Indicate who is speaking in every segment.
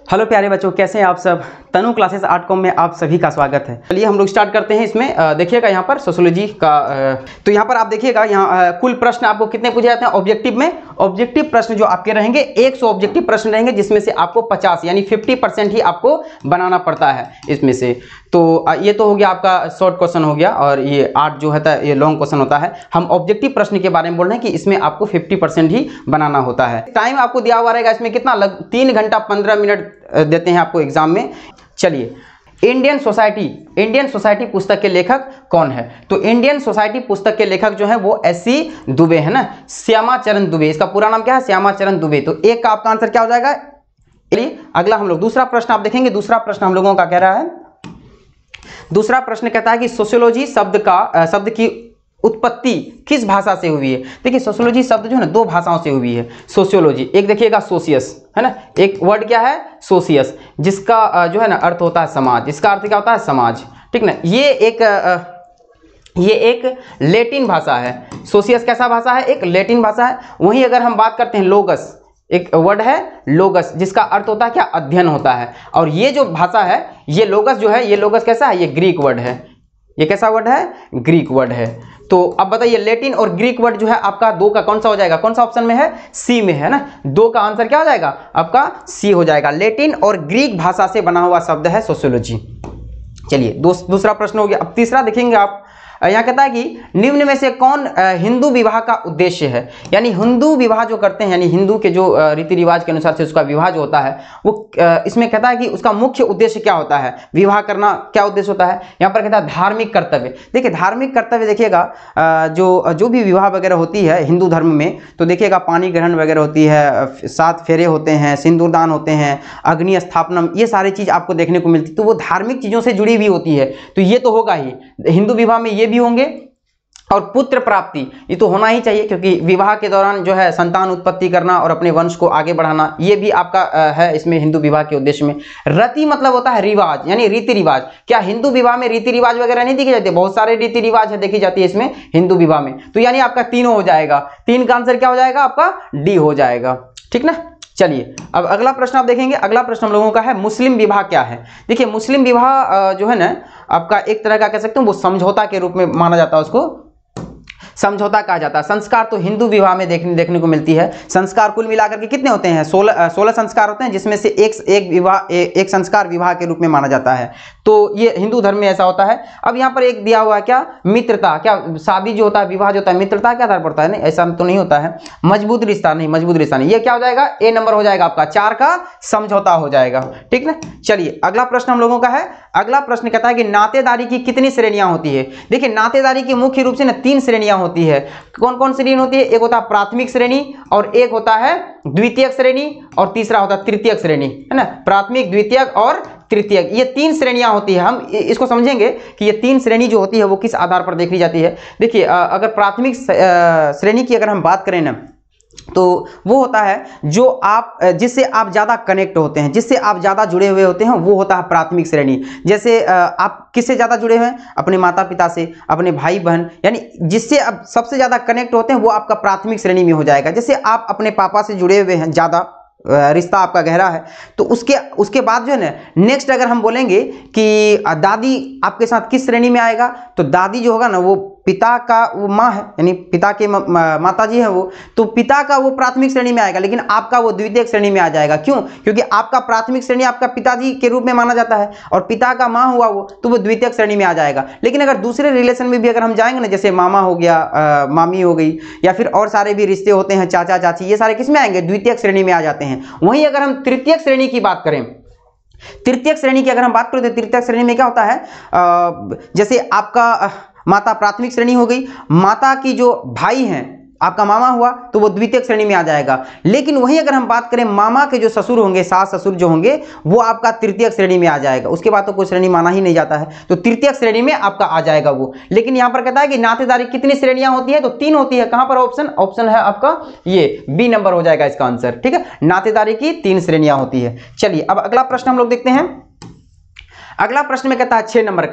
Speaker 1: Hello प्यारे बच्चों, कैसे हैं आप सब। तनु क्लासेस आर्ट.com में आप सभी का स्वागत है। चलिए हम लोग स्टार्ट करते हैं। इसमें देखिएगा यहाँ पर सोशियोलॉजी का तो यहाँ पर आप देखिएगा यहाँ कुल प्रश्न आपको कितने पूछे जाते हैं ऑब्जेक्टिव में। ऑब्जेक्टिव प्रश्न जो आपके रहेंगे 100 ऑब्जेक्टिव प्रश्न रहेंगे, जिसमें से आपको 50 यानी 50% ही आपको बनाना पड़ता है इसमें से। तो ये तो हो गया आपका शॉर्ट क्वेश्चन हो गया, और ये 8 जो होता है ये लॉन्ग क्वेश्चन होता है। हम ऑब्जेक्टिव प्रश्न के बारे में बोल रहे हैं कि इसमें आपको 50% ही बनाना होता है। टाइम आपको दिया हुआ रहेगा इसमें कितना, 3 घंटा 15 मिनट देते हैं आपको एग्जाम में। चलिए, इंडियन सोसाइटी पुस्तक के लेखक कौन है? तो इंडियन सोसाइटी पुस्तक के लेखक जो है वो एस.सी. दुबे है ना, श्यामा चरण दुबे। इसका पूरा नाम क्या है? श्यामा चरण दुबे। तो एक का आपका आंसर क्या हो जाएगा? अगला हम लोग दूसरा प्रश्न आप देखेंगे। दूसरा प्रश्न हम लोगों का कह रहा है, दूसरा प्रश्न कहता है कि सोशियोलॉजी शब्द की उत्पत्ति किस भाषा से हुई है? देखिए, सोशियोलॉजी शब्द जो है ना 2 भाषाओं से हुई है। सोशियोलॉजी, एक देखिएगा सोशियस है ना, एक वर्ड क्या है सोशियस, जिसका जो है ना अर्थ होता है समाज। इसका अर्थ क्या होता है? समाज, ठीक ना। ये एक लैटिन भाषा है। सोशियस कैसा भाषा है? एक लैटिन भाषा है। वहीं अगर हम बात करते हैं लोगस, एक वर्ड है लोगस, जिसका अर्थ होता है क्या? अध्ययन होता है। और ये जो भाषा है, ये लोगस जो है, ये लोगस कैसा है? ये ग्रीक वर्ड है। ये कैसा वर्ड है? ग्रीक वर्ड है। तो अब बताइए, लैटिन और ग्रीक वर्ड जो है आपका 2 का कौन सा हो जाएगा? कौन सा ऑप्शन में है? सी में है ना। 2 का आंसर क्या हो जाएगा? आपका सी हो जाएगा। लैटिन और ग्रीक भाषा से बना हुआ शब्द है सोशियोलॉजी। चलिए, दूसरा प्रश्न हो गया। अब तीसरा देखेंगे आप। यहाँ कहता है कि निम्न में से कौन हिंदू विवाह का उद्देश्य है? यानी हिंदू विवाह जो करते हैं, यानी हिंदू के जो रीति रिवाज के अनुसार से उसका विवाह जो होता है, वो इसमें कहता है कि उसका मुख्य उद्देश्य क्या होता है? विवाह करना क्या उद्देश्य होता है? यहाँ पर कहता है धार्मिक कर्तव्य। देखिए, धार्मिक कर्तव्य देखिएगा, जो भी विवाह वगैरह होती है हिंदू धर्म में, तो देखिएगा पानी ग्रहण वगैरह होती है, 7 फेरे होते हैं, सिंदूरदान होते हैं, अग्नि स्थापनम, ये सारी चीज़ आपको देखने को मिलती है। तो वो धार्मिक चीज़ों से जुड़ी हुई होती है। तो ये तो होगा ही हिंदू विवाह में, ये भी होंगे। और पुत्र प्राप्ति ये तो होना ही चाहिए, क्योंकि विवाह के दौरान जो है संतान उत्पत्ति करना और अपने वंश को आगे बढ़ाना, ये भी आपका है इसमें हिंदू विवाह के उद्देश्य में। रति मतलब होता है रिवाज, यानी रीति रिवाज। क्या हिंदू विवाह में रीति रिवाज वगैरह नहीं देखे जाते? बहुत सारे रीति रिवाज है देखी जाती है इसमें हिंदू विवाह में। तो यानी आपका तीनों हो जाएगा। 3 का आंसर क्या हो जाएगा? आपका डी हो जाएगा, ठीक ना। चलिए, अब अगला प्रश्न आप देखेंगे। अगला प्रश्न हम लोगों का है मुस्लिम विवाह क्या है? देखिए, मुस्लिम विवाह जो है ना आपका एक तरह का कह सकते हैं वो समझौता के रूप में माना जाता है, उसको समझौता कहा जाता है। संस्कार तो हिंदू विवाह में देखने को मिलती है। संस्कार कुल मिलाकर के कितने होते हैं? 16 संस्कार होते हैं, जिसमें से एक संस्कार विवाह के रूप में माना जाता है। तो ये हिंदू धर्म में ऐसा होता है। अब यहाँ पर एक दिया हुआ है क्या? मित्रता। क्या शादी जो होता है, विवाह जो होता है, मित्रता के आधार पड़ता है? नहीं, ऐसा तो नहीं होता है। मजबूत रिश्ता नहीं, मजबूत रिश्ता नहीं। ये क्या हो जाएगा? ए नंबर हो जाएगा आपका। 4 का समझौता हो जाएगा, ठीक ना। चलिए, अगला प्रश्न हम लोगों का है। अगला प्रश्न कहता है कि नातेदारी की कितनी श्रेणियां होती है? देखिए, नातेदारी की मुख्य रूप से ना 3 श्रेणियां होती है। कौन कौन श्रेणी होती है? एक होता है प्राथमिक श्रेणी, और एक होता है द्वितीयक श्रेणी, और तीसरा होता है तृतीयक श्रेणी, है ना। प्राथमिक, द्वितीयक और तृतीयक, ये 3 श्रेणियां होती है। हम इसको समझेंगे कि ये 3 श्रेणी जो होती है वो किस आधार पर देखी जाती है। देखिए, अगर प्राथमिक श्रेणी की अगर हम बात करें ना, तो वो होता है जो जिससे आप ज़्यादा कनेक्ट होते हैं, जिससे आप ज़्यादा जुड़े हुए होते हैं, वो होता है प्राथमिक श्रेणी। जैसे आप किससे ज़्यादा जुड़े हुए हैं? अपने माता पिता से, अपने भाई बहन, यानी जिससे आप सबसे ज़्यादा कनेक्ट होते हैं वो आपका प्राथमिक श्रेणी में हो जाएगा। जैसे आप अपने पापा से जुड़े हुए हैं, ज़्यादा रिश्ता आपका गहरा है, तो उसके बाद जो है ना नेक्स्ट अगर हम बोलेंगे कि दादी आपके साथ किस श्रेणी में आएगा, तो दादी जो होगा ना वो पिता का वो माँ है, यानी पिता के माता जी है वो, तो पिता का वो प्राथमिक श्रेणी में आएगा, लेकिन आपका वो द्वितीयक श्रेणी में आ जाएगा। क्यों? क्योंकि आपका प्राथमिक श्रेणी आपका पिताजी के रूप में माना जाता है, और पिता का माँ हुआ वो, तो वो द्वितीयक श्रेणी में आ जाएगा। लेकिन अगर दूसरे रिलेशन में भी अगर हम जाएंगे ना, जैसे मामा हो गया, मामी हो गई, या फिर और सारे भी रिश्ते होते हैं, चाचा चाची, ये सारे किस में आएंगे? द्वितीयक श्रेणी में आ जाते हैं। वहीं अगर हम तृतीयक श्रेणी की बात करें, तृतीयक श्रेणी की अगर हम बात करें, तो तृतीयक श्रेणी में क्या होता है? जैसे आपका माता प्राथमिक श्रेणी हो गई, माता की जो भाई हैं आपका मामा हुआ, तो वो द्वितीयक श्रेणी में आ जाएगा। लेकिन वहीं अगर हम बात करें मामा के जो ससुर होंगे, सास ससुर जो होंगे, वो आपका तृतीयक श्रेणी में आ जाएगा। उसके बाद तो कोई श्रेणी माना ही नहीं जाता है, तो तृतीयक श्रेणी में आपका आ जाएगा वो। लेकिन यहाँ पर कहता है कि नातेदारी कितनी श्रेणियां होती है? तो 3 होती है। कहां पर ऑप्शन है आपका ये बी नंबर हो जाएगा इसका आंसर, ठीक है। नातेदारी की 3 श्रेणियां होती है। चलिए, अब अगला प्रश्न हम लोग देखते हैं। अगला प्रश्न में कहता है 6 नंबर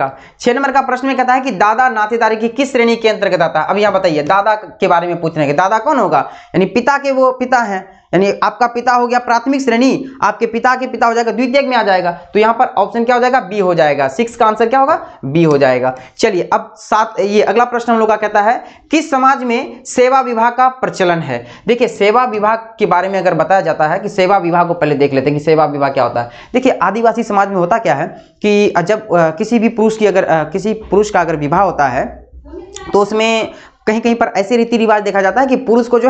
Speaker 1: का प्रश्न में कहता है कि दादा नातेदारी की किस श्रेणी के अंतर्गत आता है? अब यहाँ बताइए, दादा के बारे में पूछ रहे हैं कि दादा कौन होगा? यानी पिता के वो पिता हैं, यानी आपका पिता हो गया प्राथमिक श्रेणी, आपके पिता के पिता हो जाएगा द्वितीयक में आ जाएगा, तो यहाँ पर ऑप्शन क्या हो जाएगा, बी हो जाएगा। 6 का आंसर क्या होगा, बी हो जाएगा। चलिए अब 7 ये अगला प्रश्न हम लोग का कहता है किस समाज में सेवा विवाह का प्रचलन है। देखिए सेवा विवाह के बारे में अगर बताया जाता है कि सेवा विवाह को पहले देख लेते हैं कि सेवा विवाह क्या होता है। देखिए आदिवासी समाज में होता क्या है कि जब किसी भी पुरुष की अगर किसी पुरुष का अगर विवाह होता है तो उसमें कहीं कहीं पर ऐसे रीति रिवाज देखा जाता है कि पुरुष को जो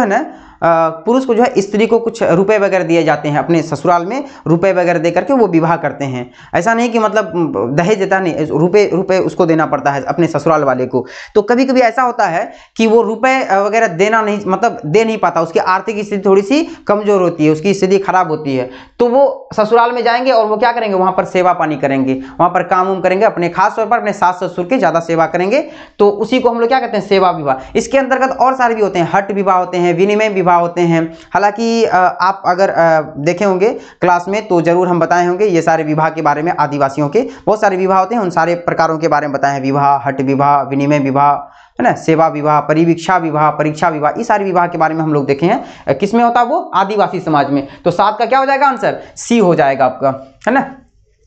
Speaker 1: है स्त्री को कुछ रुपए वगैरह दिए जाते हैं, अपने ससुराल में रुपए वगैरह दे करके वो विवाह करते हैं। ऐसा नहीं कि मतलब दहेज देता नहीं, रुपए उसको देना पड़ता है अपने ससुराल वाले को। तो कभी कभी ऐसा होता है कि वो रुपए वगैरह देना नहीं, मतलब दे नहीं पाता, उसकी आर्थिक स्थिति थोड़ी सी कमजोर होती है, उसकी स्थिति खराब होती है, तो वो ससुराल में जाएंगे और वो क्या करेंगे, वहां पर सेवा पानी करेंगे, वहां पर काम उम करेंगे, अपने खास तौर पर अपने सास ससुर की ज्यादा सेवा करेंगे। तो उसी को हम लोग क्या कहते हैं, सेवा विवाह। इसके अंतर्गत और सारे भी होते हैं, हट विवाह होते हैं, विनिमय विवाह होते हैं। हालांकि आप अगर देखे होंगे क्लास में तो जरूर हम बताए होंगे ये सारे विवाह के बारे में। आदिवासियों के बहुत सारे विवाह होते हैं, उन सारे प्रकारों के बारे में बताए हैं, विवाह, हट विवाह, विनिमय विवाह, है ना, सेवा विवाह, परिवीक्षा विवाह, परीक्षा विवाह, ये सारे विवाह के बारे में हम लोग देखे हैं। किसमें होता है वो, आदिवासी समाज में। तो 7 का क्या हो जाएगा आंसर, सी हो जाएगा आपका, है ना,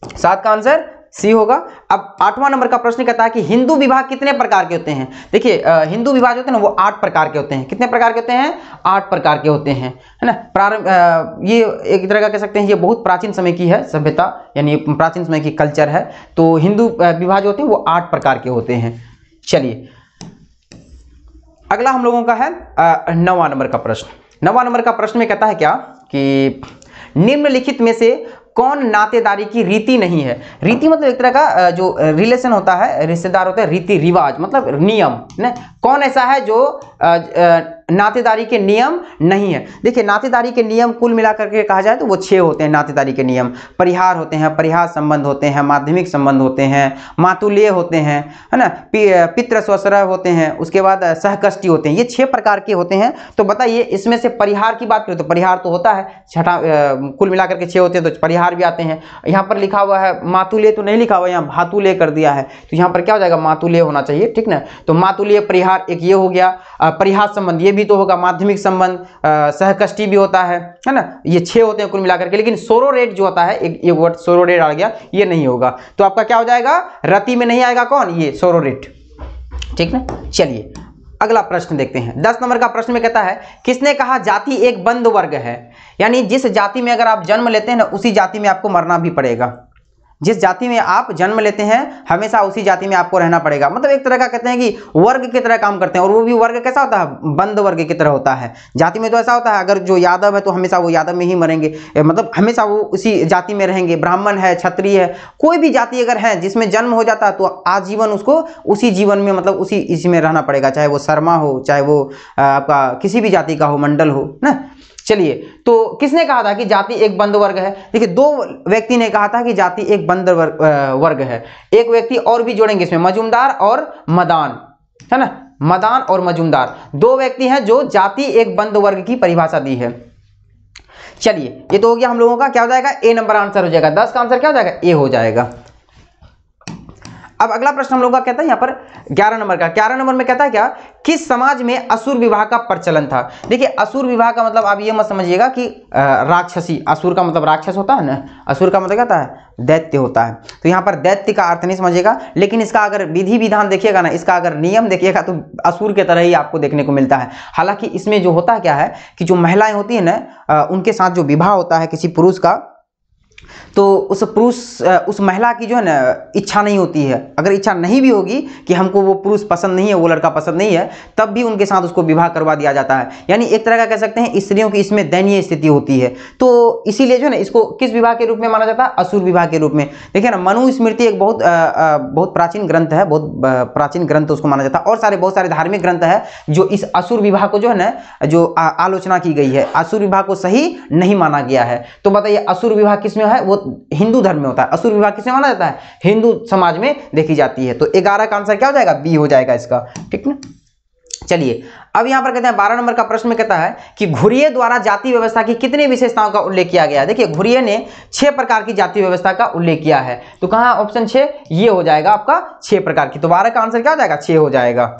Speaker 1: 7 का आंसर सी होगा। अब 8वां नंबर का प्रश्न कहता है कि हिंदू विवाह कितने प्रकार के होते हैं। देखिए हिंदू विवाह जो होते हैं ना वो 8 प्रकार के होते हैं। कितने प्रकार के होते हैं, 8 प्रकार के होते हैं, है ना। प्रारंभ ये एक तरह का कह सकते हैं ये बहुत प्राचीन समय की है सभ्यता, यानी प्राचीन समय की कल्चर है। तो हिंदू विवाह जो होते हैं वो 8 प्रकार के होते हैं। चलिए अगला हम लोगों का है 9वां नंबर का प्रश्न। 9वां नंबर का प्रश्न में कहता है क्या कि निम्नलिखित में से कौन नातेदारी की रीति नहीं है। रीति मतलब एक तरह का जो रिलेशन होता है, रिश्तेदार होता है, रीति रिवाज मतलब नियम ना। कौन ऐसा है जो नातेदारी के नियम नहीं है। देखिए नातेदारी के नियम कुल मिलाकर के कहा जाए तो वो 6 होते हैं नातेदारी के नियम। परिहार होते हैं, परिहार संबंध होते हैं, माध्यमिक संबंध होते हैं, मातुल्य होते हैं, है ना, पितृ स्वश्रय होते हैं, उसके बाद सहकष्टी होते हैं। ये 6 प्रकार के होते हैं। तो बताइए इसमें से परिहार की बात करें तो परिहार तो होता है, छठा कुल मिलाकर के 6 होते हैं तो परिहार भी आते हैं। यहाँ पर लिखा हुआ है मातुल्य तो नहीं लिखा हुआ, यहाँ भातुल्य कर दिया है, तो यहाँ पर क्या हो जाएगा, मातुल्य होना चाहिए, ठीक ना। तो मातुल्य परिहार एक ये हो गया। परिहार संबंध ये भी तो होगा, माध्यमिक संबंध, सहकष्टी भी होता है ना। ये 6 होते हैं कुल मिलाकर के। लेकिन सोरोरेट जो होता है, एक वर्ड सोरोरेट आ गया, ये नहीं होगा। तो आपका क्या हो जाएगा, रति में नहीं आएगा कौन, ये सोरोरेट, ठीक ना। चलिए अगला प्रश्न देखते हैं। 10 नंबर का प्रश्न में कहता है किसने कहा जाति एक बंद वर्ग है। यानी जिस जाति में अगर आप जन्म लेते हैं ना उसी जाति में आपको मरना भी पड़ेगा। जिस जाति में आप जन्म लेते हैं हमेशा उसी जाति में आपको रहना पड़ेगा। मतलब एक तरह का कहते हैं कि वर्ग की तरह काम करते हैं, और वो भी वर्ग कैसा होता है, बंद वर्ग की तरह होता है। जाति में तो ऐसा होता है अगर जो यादव है तो हमेशा वो यादव में ही मरेंगे, मतलब हमेशा वो उसी जाति में रहेंगे। ब्राह्मण है, क्षत्रिय है, कोई भी जाति अगर है जिसमें जन्म हो जाता है तो आजीवन उसको उसी जीवन में, मतलब उसी इसी में रहना पड़ेगा, चाहे वो शर्मा हो, चाहे वो आपका किसी भी जाति का हो, मंडल हो ना। चलिए तो किसने कहा था कि जाति एक बंद वर्ग है। देखिए 2 व्यक्ति ने कहा था कि जाति एक बंद वर्ग है। एक व्यक्ति और भी जोड़ेंगे इसमें, मजूमदार और मदान, है ना, मदान और मजूमदार 2 व्यक्ति हैं जो जाति एक बंद वर्ग की परिभाषा दी है। चलिए ये तो हो गया हम लोगों का, क्या हो जाएगा, ए नंबर आंसर हो जाएगा। 10 का आंसर क्या हो जाएगा, ए हो जाएगा। अब अगला प्रश्न हम लोग का कहता है यहाँ पर 11 नंबर का। 11 नंबर में कहता है क्या, किस समाज में असुर विवाह का प्रचलन था। देखिए असुर विवाह का मतलब आप ये मत समझिएगा कि राक्षसी, असुर का मतलब राक्षस होता है ना, असुर का मतलब क्या होता है, दैत्य होता है। तो यहाँ पर दैत्य का अर्थ नहीं समझिएगा, लेकिन इसका अगर विधि विधान देखिएगा ना, इसका अगर नियम देखिएगा तो असुर के तरह ही आपको देखने को मिलता है। हालांकि इसमें जो होता क्या है कि जो महिलाएं होती है ना, उनके साथ जो विवाह होता है किसी पुरुष का, तो उस महिला की जो है ना इच्छा नहीं होती है। अगर इच्छा नहीं भी होगी कि हमको वो पुरुष पसंद नहीं है, वो लड़का पसंद नहीं है, तब भी उनके साथ उसको विवाह करवा दिया जाता है। यानी एक तरह का कह सकते हैं स्त्रियों की इसमें दयनीय स्थिति होती है। तो इसीलिए जो है ना इसको किस विवाह के रूप में माना जाता है, असुर विवाह के रूप में। देखिए ना मनुस्मृति एक बहुत प्राचीन ग्रंथ है, बहुत प्राचीन ग्रंथ उसको माना जाता है। और बहुत सारे धार्मिक ग्रंथ है जो इस असुर विवाह को जो है ना जो आलोचना की गई है, असुर विवाह को सही नहीं माना गया है। तो बताइए असुर विवाह किसमें है, वो हिंदू धर्म में होता है। असुर विवाह किसमें माना जाता है, हिंदू समाज में देखी जाती है। तो 11 का आंसर क्या हो जाएगा, बी हो जाएगा इसका, ठीक ना। चलिए अब यहां पर कहते हैं 12 नंबर का प्रश्न में कहता है कि घुरिये द्वारा जाति व्यवस्था की कितनी विशेषताओं का उल्लेख किया गया है। देखिए घुरिये ने 6 प्रकार की जाति व्यवस्था का उल्लेख किया है। तो कहां ऑप्शन 6 ये हो जाएगा आपका 6 प्रकार की। तो 12 का आंसर क्या हो जाएगा, 6 हो जाएगा,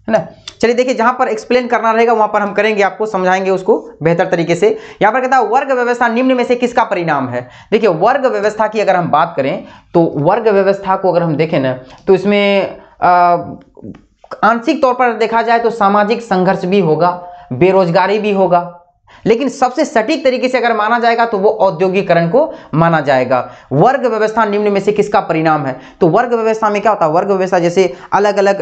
Speaker 1: है ना। चलिए देखिए, जहां पर एक्सप्लेन करना रहेगा वहां पर हम करेंगे, आपको समझाएंगे उसको बेहतर तरीके से। यहां पर कहता है वर्ग व्यवस्था निम्न में से किसका परिणाम है। देखिए वर्ग व्यवस्था की अगर हम बात करें तो वर्ग व्यवस्था को अगर हम देखें ना तो इसमें आंशिक तौर पर देखा जाए तो सामाजिक संघर्ष भी होगा, बेरोजगारी भी होगा, लेकिन सबसे सटीक तरीके से अगर माना जाएगा तो वो औद्योगिकरण को माना जाएगा। वर्ग व्यवस्था निम्न में से किसका परिणाम है। तो वर्ग व्यवस्था में क्या होता है, वर्ग व्यवस्था जैसे अलग अलग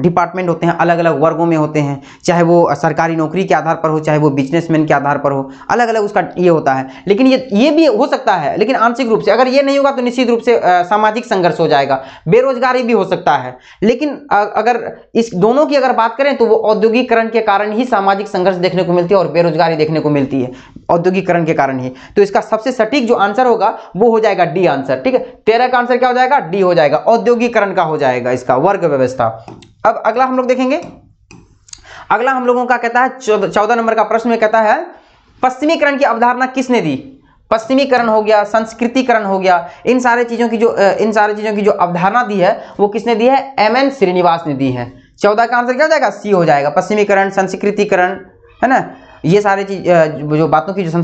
Speaker 1: डिपार्टमेंट होते हैं, अलग अलग वर्गों में होते हैं, चाहे वो सरकारी नौकरी के आधार पर हो, चाहे वो बिजनेसमैन के आधार पर हो, अलग अलग उसका ये होता है। लेकिन ये भी हो सकता है, लेकिन आंशिक रूप से। अगर ये नहीं होगा तो निश्चित रूप से सामाजिक संघर्ष हो जाएगा, बेरोजगारी भी हो सकता है। लेकिन अगर इस दोनों की अगर बात करें तो वो औद्योगिकरण के कारण ही सामाजिक संघर्ष देखने को मिलती है और बेरोजगारी देखने को मिलती है, औद्योगिकरण के कारण ही। तो इसका सबसे सटीक जो आंसर होगा वो हो जाएगा डी आंसर। ठीक है, 13 का आंसर क्या हो जाएगा, डी हो जाएगा, औद्योगिकरण का हो जाएगा इसका, वर्ग व्यवस्था। अब अगला हम लोग देखेंगे, अगला हम लोगों का कहता है 14 नंबर का प्रश्न में कहता है पश्चिमीकरण की अवधारणा किसने दी। पश्चिमीकरण हो गया, संस्कृतिकरण हो गया, इन सारी चीजों की जो अवधारणा दी है वो किसने दी है, एम.एन. श्रीनिवास ने दी है। 14 का आंसर क्या हो जाएगा, सी हो जाएगा। पश्चिमीकरण, संस्कृतिकरण, है ना, ये सारे चीज जो बातों की जो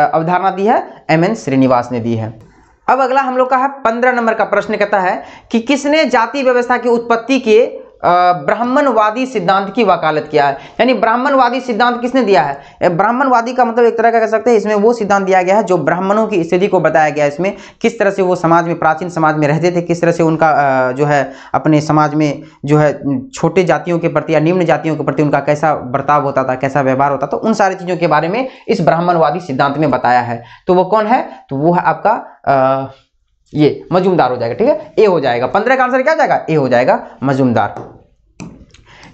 Speaker 1: अवधारणा दी है एम.एन. श्रीनिवास ने दी है। अब अगला हम लोग का है 15 नंबर का प्रश्न कहता है कि किसने जाति व्यवस्था की उत्पत्ति के ब्राह्मणवादी सिद्धांत की वकालत किया है। यानी ब्राह्मणवादी सिद्धांत किसने दिया है। ब्राह्मणवादी का मतलब एक तरह का कह सकते हैं, इसमें वो सिद्धांत दिया गया है जो ब्राह्मणों की स्थिति को बताया गया है। इसमें किस तरह से वो समाज में, प्राचीन समाज में रहते थे, किस तरह से उनका जो है अपने समाज में जो है छोटे जातियों के प्रति या निम्न जातियों के प्रति उनका कैसा बर्ताव होता था, कैसा व्यवहार होता था, उन सारी चीज़ों के बारे में इस ब्राह्मणवादी सिद्धांत में बताया है। तो वो कौन है, तो वो है आपका ये मजूमदार हो जाएगा। ठीक है, ए हो जाएगा। 15 का आंसर क्या हो जाएगा, ए हो जाएगा, मजूमदार।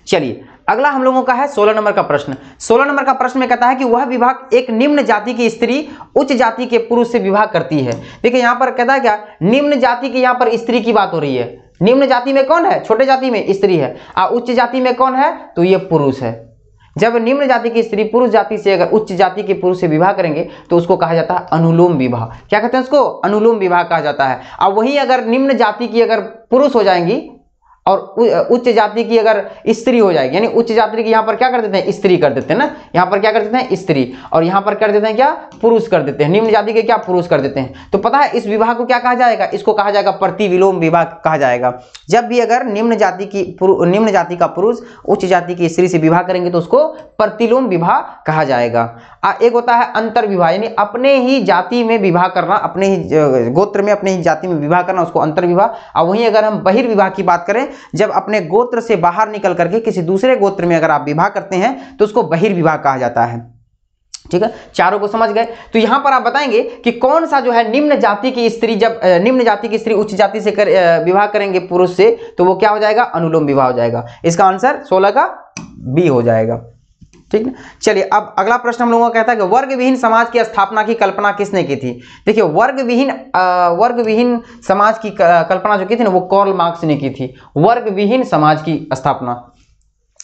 Speaker 1: चलिए अगला हम लोगों का है 16 नंबर का प्रश्न। 16 नंबर का प्रश्न में कहता है कि वह विवाह एक निम्न जाति की स्त्री उच्च जाति के पुरुष से विवाह करती है। देखिए यहां पर कहता है क्या, निम्न जाति की, यहां पर स्त्री की बात हो रही है। निम्न जाति में कौन है, छोटे जाति में स्त्री है, और उच्च जाति में कौन है, तो ये पुरुष है। जब निम्न जाति की स्त्री पुरुष जाति से अगर उच्च जाति के पुरुष से विवाह करेंगे तो उसको कहा जाता है अनुलोम विवाह। क्या कहते हैं उसको, अनुलोम विवाह कहा जाता है। और वहीं अगर निम्न जाति की अगर पुरुष हो जाएंगी और उच्च जाति की अगर स्त्री हो जाएगी, यानी उच्च जाति की यहाँ पर क्या कर देते हैं, स्त्री कर देते हैं ना, यहाँ पर क्या कर देते हैं, स्त्री, और यहाँ पर कर देते हैं क्या, पुरुष कर देते हैं। निम्न जाति के क्या, पुरुष कर देते हैं। तो पता है इस विवाह को क्या कहा जाएगा, इसको कहा जाएगा प्रतिविलोम विवाह कहा जाएगा। जब भी अगर निम्न जाति का पुरुष उच्च जाति की स्त्री से विवाह करेंगे तो उसको प्रतिलोम विवाह कहा जाएगा। एक होता है अंतर विवाह, यानी अपने ही जाति में विवाह करना, अपने ही गोत्र में, अपने ही जाति में विवाह करना, उसको अंतर विवाह। और वहीं अगर हम बहिर्विवाह की बात करें, जब अपने गोत्र से बाहर निकल करके किसी दूसरे गोत्र में अगर आप विवाह करते हैं तो उसको बहिर्विवाह कहा जाता है। ठीक है, चारों को समझ गए। तो यहां पर आप बताएंगे कि कौन सा जो है निम्न जाति की स्त्री, जब निम्न जाति की स्त्री उच्च जाति से विवाह करेंगे पुरुष से, तो वो क्या हो जाएगा, अनुलोम विवाह हो जाएगा। इसका आंसर 16 का बी हो जाएगा। ठीक है, चलिए अब अगला प्रश्न हम लोगों का कहता है कि वर्ग विहीन समाज की स्थापना की कल्पना किसने की थी। देखिए वर्ग विहीन समाज की कल्पना जो की थी ना, वो कार्ल मार्क्स ने की थी। वर्ग विहीन समाज की स्थापना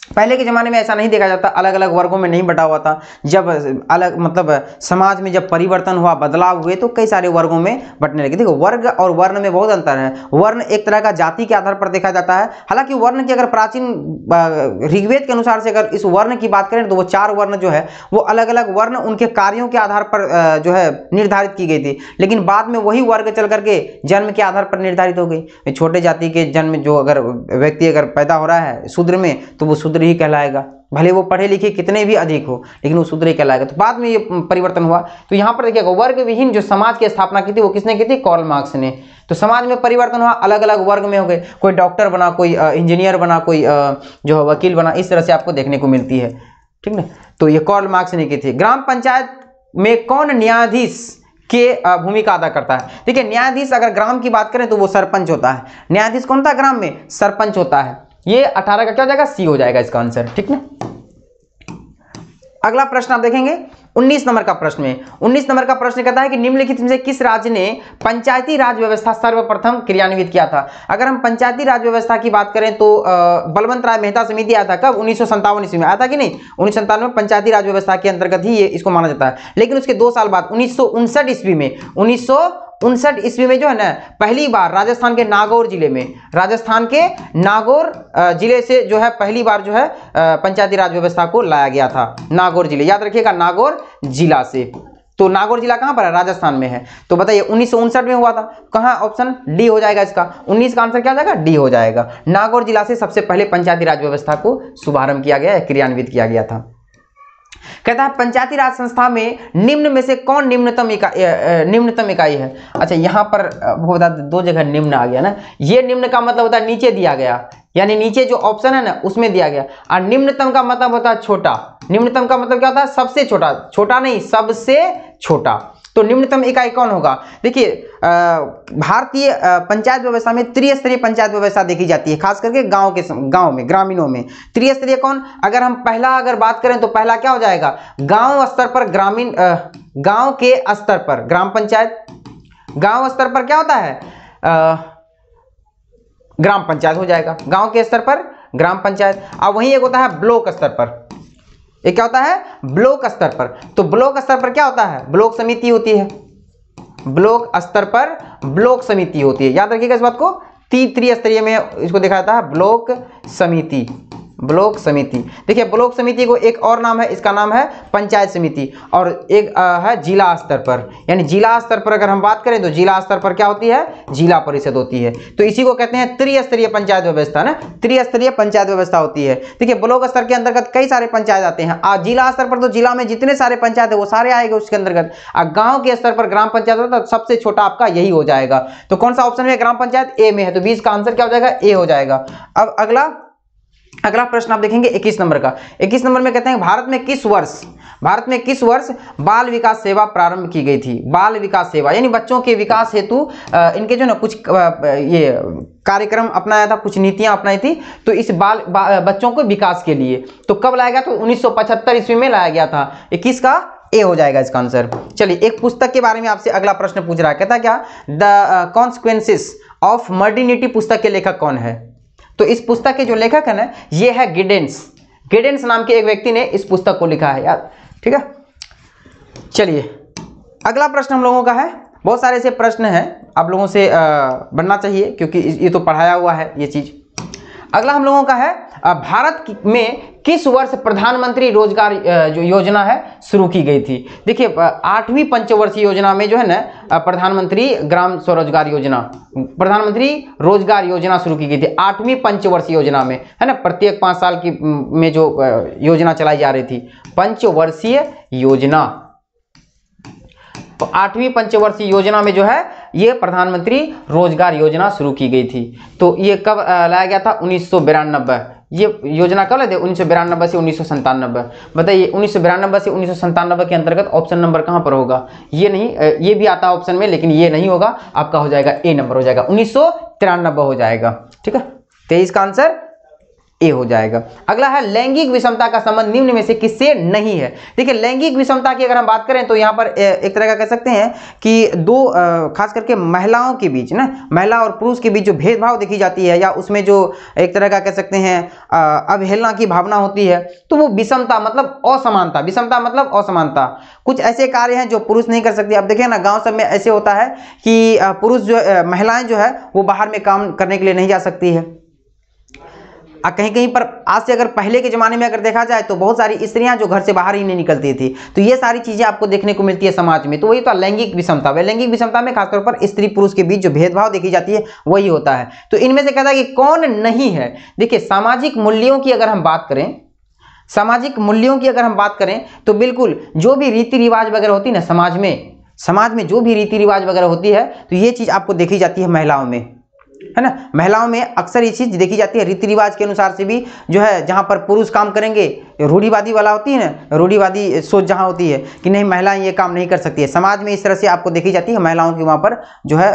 Speaker 1: पहले के जमाने में ऐसा नहीं देखा जाता, अलग अलग वर्गों में नहीं बटा हुआ था। जब अलग मतलब समाज में जब परिवर्तन हुआ, बदलाव हुए, तो कई सारे वर्गों में बंटने लगे। देखो वर्ग और वर्ण में बहुत अंतर है। वर्ण एक तरह का जाति के आधार पर देखा जाता है। हालांकि वर्ण की अगर प्राचीन ऋग्वेद के अनुसार से अगर इस वर्ण की बात करें तो वो 4 वर्ण जो है वो अलग अलग वर्ण उनके कार्यों के आधार पर जो है निर्धारित की गई थी। लेकिन बाद में वही वर्ग चल करके जन्म के आधार पर निर्धारित हो गई। छोटे जाति के जन्म जो अगर व्यक्ति अगर पैदा हो रहा है शूद्र में, तो वो शूद्र ही कहलाएगा, भले वो पढ़े लिखे कितने भी अधिक हो, लेकिन वो शूद्र ही कहलाएगा। तो बाद में ये परिवर्तन हुआ। तो यहाँ पर देखिएगा वर्ग विहीन जो समाज की स्थापना की थी वो किसने की थी, कार्ल मार्क्स ने। तो समाज में परिवर्तन हुआ, अलग अलग वर्ग में हो गए, कोई डॉक्टर बना, कोई इंजीनियर बना, कोई जो वकील बना, इस तरह से आपको देखने को मिलती है। ठीक है, तो ये कार्ल मार्क्स ने की थी। ग्राम पंचायत में कौन न्यायाधीश के भूमिका अदा करता है। देखिए न्यायाधीश अगर ग्राम की बात करें तो वो सरपंच होता है। न्यायाधीश कौन था ग्राम में, सरपंच होता है। ये 18 का क्या हो जाएगा, सी हो जाएगा इसका आंसर। ठीक ना, अगला प्रश्न आप देखेंगे 19 नंबर का प्रश्न में। 19 नंबर का प्रश्न कहता है कि निम्नलिखित में से किस राज्य ने पंचायती राज व्यवस्था सर्वप्रथम क्रियान्वित किया था। अगर हम पंचायती राज व्यवस्था की बात करें तो बलवंत राय मेहता समिति आया था कब, 1957 ईस्वी में आया था कि नहीं। 1957 में पंचायती राज व्यवस्था के अंतर्गत ही ये इसको माना जाता है। लेकिन उसके 2 साल बाद 1959 ईस्वी में 1959 ईस्वी में जो है ना पहली बार राजस्थान के नागौर जिले में, राजस्थान के नागौर जिले से जो है पहली बार जो है पंचायती राज व्यवस्था को लाया गया था। नागौर जिले, याद रखिएगा, नागौर जिला से। तो नागौर जिला कहां पर है? राजस्थान में है। तो बताइए 1959 में हुआ था। कहां? ऑप्शन डी हो जाएगा इसका। 19 का आंसर क्या हो जाएगा? डी हो जाएगा। नागौर जिला से सबसे पहले पंचायती राज व्यवस्था को शुभारंभ किया गया, क्रियान्वित किया गया था। कहता है पंचायती राज संस्था में निम्न में से कौन निम्नतम इकाई है? अच्छा, यहां पर बता दो जगह निम्न आ गया ना। ये निम्न का मतलब होता है नीचे दिया गया, यानी नीचे जो ऑप्शन है ना उसमें दिया गया। और निम्नतम का मतलब होता है छोटा। निम्नतम का मतलब क्या होता है? सबसे छोटा, छोटा नहीं सबसे छोटा। तो निम्नतम इकाई कौन होगा? देखिए भारतीय पंचायत व्यवस्था में त्रिस्तरीय पंचायत व्यवस्था देखी जाती है, खास करके गांव में, ग्रामीणों में। त्रिस्तरीय कौन? अगर हम पहला अगर बात करें तो पहला क्या हो जाएगा? गांव स्तर पर ग्रामीण, गांव के स्तर पर ग्राम पंचायत, गांव स्तर पर क्या होता है? ग्राम पंचायत हो जाएगा। गांव के स्तर पर ग्राम पंचायत। अब वहीं एक होता है ब्लॉक स्तर पर। एक क्या होता है? ब्लॉक स्तर पर। तो ब्लॉक स्तर पर क्या होता है? ब्लॉक समिति होती है। ब्लॉक स्तर पर ब्लॉक समिति होती है, याद रखिएगा इस बात को। त्रिस्तरीय में इसको देखा जाता है ब्लॉक समिति। ब्लॉक समिति, देखिए ब्लॉक समिति को एक और नाम है, इसका नाम है पंचायत समिति। और एक है जिला स्तर पर, यानी जिला स्तर पर अगर हम बात करें तो जिला स्तर पर क्या होती है? जिला परिषद होती है। तो इसी को कहते हैं त्रिस्तरीय पंचायत व्यवस्था ना, त्रिस्तरीय पंचायत व्यवस्था होती है। देखिए ब्लॉक स्तर के अंतर्गत कई सारे पंचायत आते हैं। और जिला स्तर पर तो जिला में जितने सारे पंचायत है वो सारे आएंगे उसके अंतर्गत। और गांव के स्तर पर ग्राम पंचायत होता है, सबसे छोटा आपका यही हो जाएगा। तो कौन सा ऑप्शन में? ग्राम पंचायत ए में है, तो 20 का आंसर क्या हो जाएगा? ए हो जाएगा। अब अगला प्रश्न आप देखेंगे 21 नंबर का। 21 नंबर में कहते हैं भारत में किस वर्ष बाल विकास सेवा प्रारंभ की गई थी? बाल विकास सेवा यानी बच्चों के विकास हेतु इनके जो ना कुछ ये कार्यक्रम अपनाया था, कुछ नीतियां अपनाई थी। तो इस बच्चों को विकास के लिए तो कब लाया गया? तो 1975 ईस्वी में लाया गया था। 21 का ए हो जाएगा इसका आंसर। चलिए एक पुस्तक के बारे में आपसे अगला प्रश्न पूछ रहा है। कहता क्या? द कॉन्सिक्वेंसेस ऑफ मॉडर्निटी पुस्तक के लेखक कौन है? तो इस पुस्तक के जो लेखक है ना ये है गिडेंस नाम के एक व्यक्ति ने इस पुस्तक को लिखा है यार, ठीक है। चलिए अगला प्रश्न हम लोगों का है, बहुत सारे ऐसे प्रश्न हैं आप लोगों से बनना चाहिए क्योंकि ये तो पढ़ाया हुआ है ये चीज। अगला हम लोगों का है भारत में किस वर्ष प्रधानमंत्री रोजगार जो योजना है शुरू की गई थी? देखिए 8वीं पंचवर्षीय योजना में जो है ना प्रधानमंत्री ग्राम स्वरोजगार योजना, प्रधानमंत्री रोजगार योजना शुरू की गई थी 8वीं पंचवर्षीय योजना में, है ना। प्रत्येक 5 साल की में जो योजना चलाई जा रही थी, पंचवर्षीय योजना। तो 8वीं पंचवर्षीय योजना में जो है ये प्रधानमंत्री रोजगार योजना शुरू की गई थी। तो ये कब लाया गया था? 1992। ये योजना कब लाए थे? 1992 से 1997। बताइए 1992 से 1997 के अंतर्गत ऑप्शन नंबर कहां पर होगा? ये नहीं, ये भी आता है ऑप्शन में लेकिन ये नहीं होगा, आपका हो जाएगा ए नंबर हो जाएगा, 1993 हो जाएगा, ठीक है। 23 का आंसर ए हो जाएगा। अगला है लैंगिक विषमता का संबंध निम्न में से किससे नहीं है? देखिए लैंगिक विषमता की अगर हम बात करें तो यहाँ पर एक तरह का कह सकते हैं कि दो खास करके महिलाओं के बीच ना, महिला और पुरुष के बीच जो भेदभाव देखी जाती है या उसमें जो एक तरह का कह सकते हैं अवहेलना की भावना होती है, तो वो विषमता मतलब असमानता, विषमता मतलब असमानता। कुछ ऐसे कार्य हैं जो पुरुष नहीं कर सकते। अब देखिए ना गाँव सब में ऐसे होता है कि पुरुष जो महिलाएं जो है वो बाहर में काम करने के लिए नहीं जा सकती है। कहीं कहीं पर आज से अगर पहले के ज़माने में अगर देखा जाए तो बहुत सारी स्त्रियां जो घर से बाहर ही नहीं निकलती थी। तो ये सारी चीज़ें आपको देखने को मिलती है समाज में। तो वही तो लैंगिक विषमता है। लैंगिक विषमता में खासतौर पर स्त्री पुरुष के बीच जो भेदभाव देखी जाती है वही होता है। तो इनमें से कहता है कि कौन नहीं है? देखिए सामाजिक मूल्यों की अगर हम बात करें, सामाजिक मूल्यों की अगर हम बात करें तो बिल्कुल जो भी रीति रिवाज वगैरह होती है ना समाज में जो भी रीति रिवाज वगैरह होती है तो ये चीज़ आपको देखी जाती है महिलाओं में, है ना। महिलाओं में अक्सर ये चीज देखी जाती है। रीति रिवाज के अनुसार से भी जो है जहां पर पुरुष काम करेंगे, रूढ़िवादी वाला होती है ना, रूढ़िवादी सोच जहां होती है कि नहीं महिलाएं ये काम नहीं कर सकती है, समाज में इस तरह से आपको देखी जाती है। महिलाओं की वहां पर जो है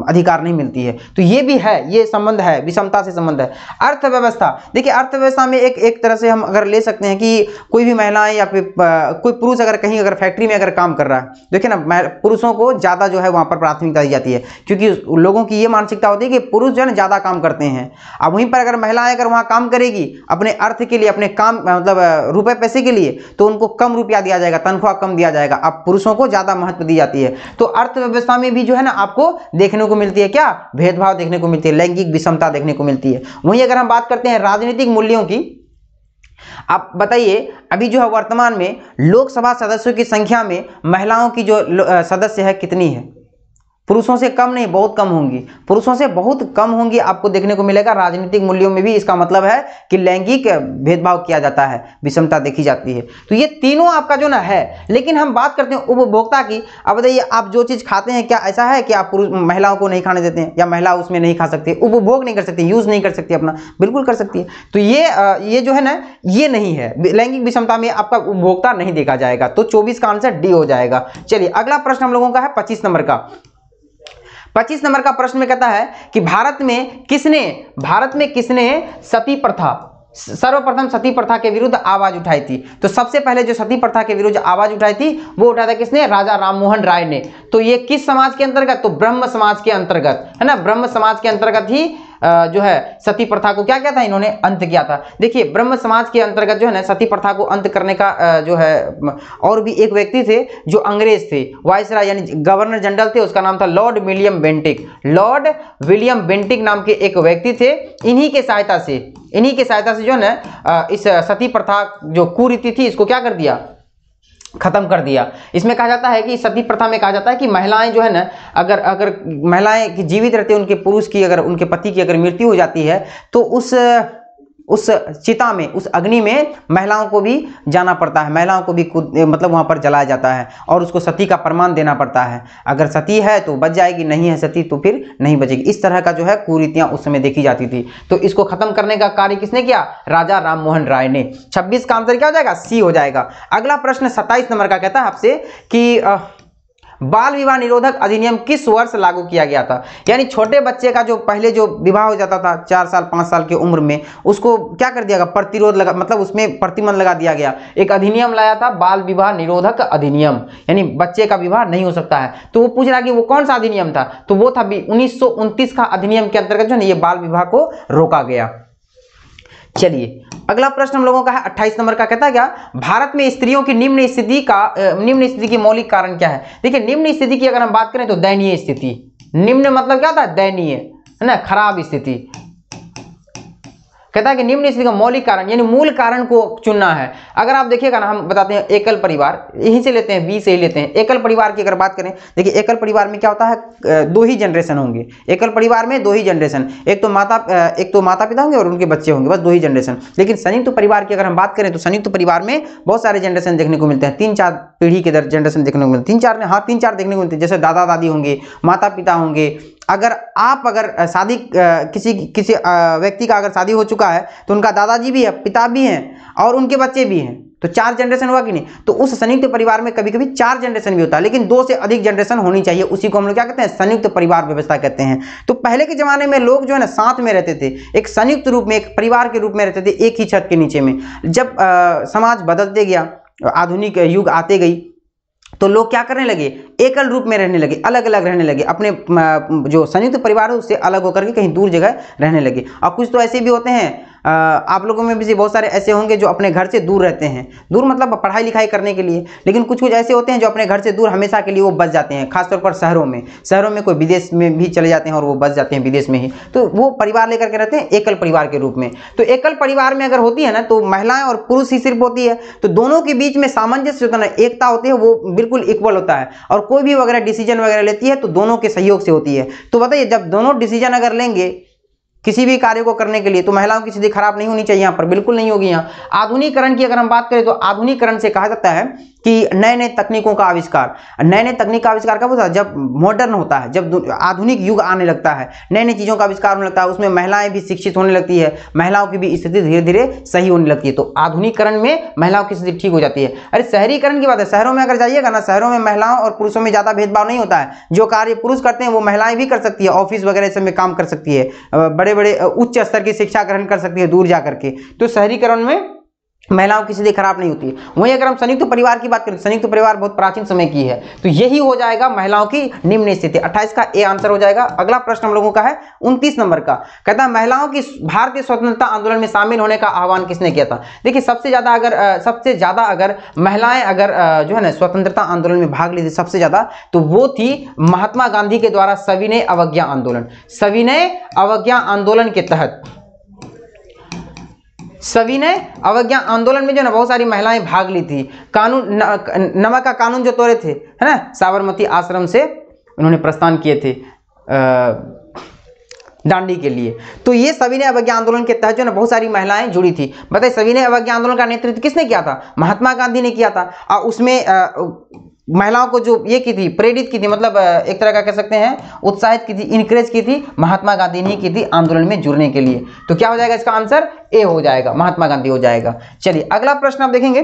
Speaker 1: अधिकार नहीं मिलती है। तो ये भी है, ये संबंध है, विषमता से संबंध है। अर्थव्यवस्था, देखिए अर्थव्यवस्था में एक तरह से हम अगर ले सकते हैं कि कोई भी महिलाएं या फिर कोई पुरुष अगर कहीं अगर फैक्ट्री में अगर काम कर रहा है, देखिए ना पुरुषों को ज्यादा जो है वहां पर प्राथमिकता दी जाती है क्योंकि लोगों की ये मानसिकता होती है कि पुरुष जो है ना ज्यादा काम करते हैं। अब वहीं पर अगर महिलाएं अगर वहां काम करेगी अपने अर्थ के लिए, अपने काम मतलब मतलब रुपए पैसे के लिए, तो उनको कम रुपया दिया जाएगा, तनख्वाह कम दिया जाएगा। अब पुरुषों को ज़्यादा महत्व दी जाती है। तो अर्थव्यवस्था में भी जो है ना आपको देखने को मिलती है क्या, भेदभाव देखने को मिलती है, लैंगिक विषमता देखने को मिलती है। वहीं अगर हम बात करते हैं राजनीतिक मूल्यों की, आप बताइए अभी जो है वर्तमान में लोकसभा सदस्यों की संख्या में महिलाओं की जो सदस्य है कितनी है? पुरुषों से कम नहीं, बहुत कम होंगी, पुरुषों से बहुत कम होंगी, आपको देखने को मिलेगा। राजनीतिक मूल्यों में भी इसका मतलब है कि लैंगिक भेदभाव किया जाता है, विषमता देखी जाती है। तो ये तीनों आपका जो ना है। लेकिन हम बात करते हैं उपभोक्ता की। अब बताइए आप जो चीज़ खाते हैं, क्या ऐसा है कि आप पुरुष महिलाओं को नहीं खाने देते हैं, या महिला उसमें नहीं खा सकती, उपभोग नहीं कर सकती, यूज़ नहीं कर सकती अपना? बिल्कुल कर सकती है। तो ये जो है ना, ये नहीं है, लैंगिक विषमता में आपका उपभोक्ता नहीं देखा जाएगा। तो 24 का आंसर डी हो जाएगा। चलिए अगला प्रश्न हम लोगों का है 25 नंबर का। 25 नंबर का प्रश्न में कहता है कि भारत में किसने सती प्रथा, सर्वप्रथम सती प्रथा के विरुद्ध आवाज उठाई थी? तो सबसे पहले जो सती प्रथा के विरुद्ध आवाज उठाई थी वो उठाया था किसने? राजा राममोहन राय ने। तो ये किस समाज के अंतर्गत? तो ब्रह्म समाज के अंतर्गत, है ना, ब्रह्म समाज के अंतर्गत ही जो है सती प्रथा को क्या किया था इन्होंने? अंत किया था। देखिए ब्रह्म समाज के अंतर्गत जो है ना सती प्रथा को अंत करने का जो है, और भी एक व्यक्ति थे जो अंग्रेज थे, वाइसराय यानी गवर्नर जनरल थे, उसका नाम था Lord William Bentinck. Lord William Bentinck नाम के एक व्यक्ति थे। इन्हीं के सहायता से जो है ना इस सती प्रथा जो कुरीति थी इसको क्या कर दिया? खत्म कर दिया। इसमें कहा जाता है कि सती प्रथा में कहा जाता है कि महिलाएं जो है ना, अगर महिलाएं की जीवित रहते हैं, उनके पुरुष की अगर उनके पति की अगर मृत्यु हो जाती है तो उस चिता में, उस अग्नि में महिलाओं को भी जाना पड़ता है, महिलाओं को भी मतलब वहां पर जलाया जाता है और उसको सती का प्रमाण देना पड़ता है। अगर सती है तो बच जाएगी, नहीं है सती तो फिर नहीं बचेगी। इस तरह का जो है कुरीतियां उस समय देखी जाती थी। तो इसको खत्म करने का कार्य किसने किया? राजा राममोहन राय ने। 26 का आंसर क्या हो जाएगा? सी हो जाएगा। अगला प्रश्न 27 नंबर का कहता है आपसे कि बाल विवाह निरोधक अधिनियम किस वर्ष लागू किया गया था? यानी छोटे बच्चे का जो पहले जो विवाह हो जाता था 4 साल 5 साल की उम्र में, उसको क्या कर दिया गया? प्रतिरोध लगा, मतलब उसमें प्रतिबंध लगा दिया गया। एक अधिनियम लाया था, बाल विवाह निरोधक अधिनियम, यानी बच्चे का विवाह नहीं हो सकता है। तो वो पूछ रहा कि वो कौन सा अधिनियम था? तो वो था 1929 का अधिनियम के अंतर्गत जो है ये बाल विवाह को रोका गया। चलिए अगला प्रश्न हम लोगों का है 28 नंबर का। कहता है क्या? भारत में स्त्रियों की निम्न स्थिति की मौलिक कारण क्या है? देखिए निम्न स्थिति की अगर हम बात करें तो दयनीय स्थिति। निम्न मतलब क्या होता है? दयनीय, है ना, खराब स्थिति। कहता है कि निम्न स्थिति का मौलिक कारण यानी मूल कारण को चुनना है। अगर आप देखिएगा ना, हम बताते हैं एकल परिवार, यहीं से लेते हैं, बी से ही लेते हैं। एकल परिवार की अगर बात करें, देखिए एकल परिवार में क्या होता है? 2 ही जनरेशन होंगे। एकल परिवार में 2 ही जनरेशन, एक तो माता पिता होंगे और उनके बच्चे होंगे, बस 2 ही जनरेशन। लेकिन संयुक्त परिवार की अगर हम बात करें तो संयुक्त परिवार में बहुत सारे जनरेशन देखने को मिलते हैं, 3-4 पीढ़ी के जनरेशन देखने को मिलते हैं, 3-4 देखने को मिलते हैं। जैसे दादा दादी होंगे, माता पिता होंगे। अगर शादी किसी व्यक्ति का अगर शादी हो चुका है तो उनका दादाजी भी है, पिता भी हैं और उनके बच्चे भी हैं, तो 4 जनरेशन हुआ कि नहीं? तो उस संयुक्त परिवार में कभी कभी 4 जनरेशन भी होता है, लेकिन 2 से अधिक जनरेशन होनी चाहिए। उसी को हम लोग क्या कहते हैं? संयुक्त परिवार व्यवस्था कहते हैं। तो पहले के जमाने में लोग जो है ना साथ में रहते थे, एक संयुक्त रूप में, एक परिवार के रूप में रहते थे, एक ही छत के नीचे में। जब समाज बदलते गया, आधुनिक युग आते गई, तो लोग क्या करने लगे? एकल रूप में रहने लगे, अलग अलग रहने लगे, अपने जो संयुक्त परिवार है उससे अलग होकर के कहीं दूर जगह रहने लगे। और कुछ तो ऐसे भी होते हैं, आप लोगों में भी बहुत सारे ऐसे होंगे जो अपने घर से दूर रहते हैं, दूर मतलब पढ़ाई लिखाई करने के लिए। लेकिन कुछ ऐसे होते हैं जो अपने घर से दूर हमेशा के लिए वो बस जाते हैं, खासतौर पर शहरों में कोई विदेश में भी चले जाते हैं और वो बस जाते हैं विदेश में ही। तो वो परिवार लेकर के रहते हैं एकल परिवार के रूप में। तो एकल परिवार में अगर होती है ना तो महिलाएं और पुरुष ही सिर्फ होती है, तो दोनों के बीच में सामंजस्य होता है, एकता होती है, वो बिल्कुल इक्वल होता है। और कोई भी वगैरह डिसीजन वगैरह लेती है तो दोनों के सहयोग से होती है। तो बताइए जब दोनों डिसीजन अगर लेंगे किसी भी कार्य को करने के लिए तो महिलाओं की स्थिति खराब नहीं होनी चाहिए, यहाँ पर बिल्कुल नहीं होगी। यहाँ आधुनिकीकरण की अगर हम बात करें तो आधुनिकीकरण से कहा जाता है कि नए नए तकनीकों का आविष्कार। नए नए तकनीक का आविष्कार कब होता है? जब मॉडर्न होता है, जब आधुनिक युग आने लगता है, नए नई चीज़ों का आविष्कार होने लगता है, उसमें महिलाएं भी शिक्षित होने लगती है, महिलाओं की भी स्थिति धीरे धीरे सही होने लगती है। तो आधुनिकीकरण में महिलाओं की स्थिति ठीक हो जाती है। अरे शहरीकरण की बात है, शहरों में अगर जाइएगा ना, शहरों में महिलाओं और पुरुषों में ज़्यादा भेदभाव नहीं होता है। जो कार्य पुरुष करते हैं वो महिलाएं भी कर सकती है, ऑफिस वगैरह सब में काम कर सकती है, बड़े बड़े उच्च स्तर की शिक्षा ग्रहण कर सकती है दूर जा करके। तो शहरीकरण में महिलाओं की स्थिति खराब नहीं होती है। वहीं अगर हम संयुक्त परिवार की बात करें, संयुक्त परिवार बहुत प्राचीन समय की है, तो यही हो जाएगा महिलाओं की निम्न स्थिति। 28 का ए आंसर हो जाएगा। अगला प्रश्न हम लोगों का है 29 नंबर का, कहता है महिलाओं की भारतीय स्वतंत्रता आंदोलन में शामिल होने का आह्वान किसने किया था। देखिए सबसे ज्यादा अगर महिलाएं जो है ना स्वतंत्रता आंदोलन में भाग ली थी सबसे ज्यादा, तो वो थी महात्मा गांधी के द्वारा सविनय अवज्ञा आंदोलन। सविनय अवज्ञा आंदोलन के तहत, सविनय अवज्ञा आंदोलन में जो ना बहुत सारी महिलाएं भाग ली थी। कानून नमक का कानून जो तोड़े थे, है ना, साबरमती आश्रम से उन्होंने प्रस्थान किए थे दांडी के लिए। तो ये सविनय अवज्ञा आंदोलन के तहत जो ना बहुत सारी महिलाएं जुड़ी थी। बताइए सविनय अवज्ञा आंदोलन का नेतृत्व किसने किया था? महात्मा गांधी ने किया था। और उसमें महिलाओं को जो ये की थी, प्रेरित की थी, मतलब एक तरह का कह सकते हैं उत्साहित की थी, इनकरेज की थी, महात्मा गांधी ने की थी आंदोलन में जुड़ने के लिए। तो क्या हो जाएगा इसका आंसर? ए हो जाएगा, महात्मा गांधी हो जाएगा। चलिए अगला प्रश्न आप देखेंगे,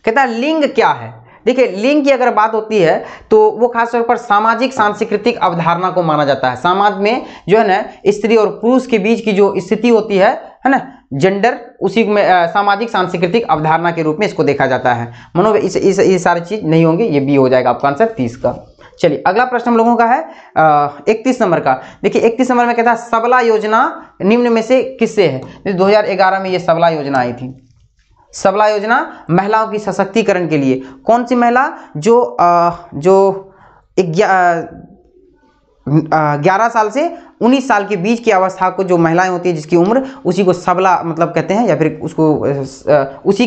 Speaker 1: कहता है लिंग क्या है। देखिए लिंग की अगर बात होती है तो वो खासतौर पर सामाजिक सांस्कृतिक अवधारणा को माना जाता है। समाज में जो है ना स्त्री और पुरुष के बीच की जो स्थिति होती है ना, जेंडर, उसी में सामाजिक सांस्कृतिक अवधारणा के रूप में इसको देखा जाता है। मनो ये सारी चीज नहीं होंगे, ये बी हो जाएगा आपका आंसर 30 का। चलिए अगला प्रश्न हम लोगों का है 31 नंबर का। देखिए 31 नंबर में कहता है सबला योजना निम्न में से किससे है। 2011 में ये सबला योजना आई थी। सबला योजना महिलाओं की सशक्तिकरण के लिए। कौन सी महिला? जो 11 साल से 19 साल के बीच की अवस्था को जो महिलाएं होती है जिसकी उम्र, उसी को सबला मतलब कहते हैं, या फिर उसको उसी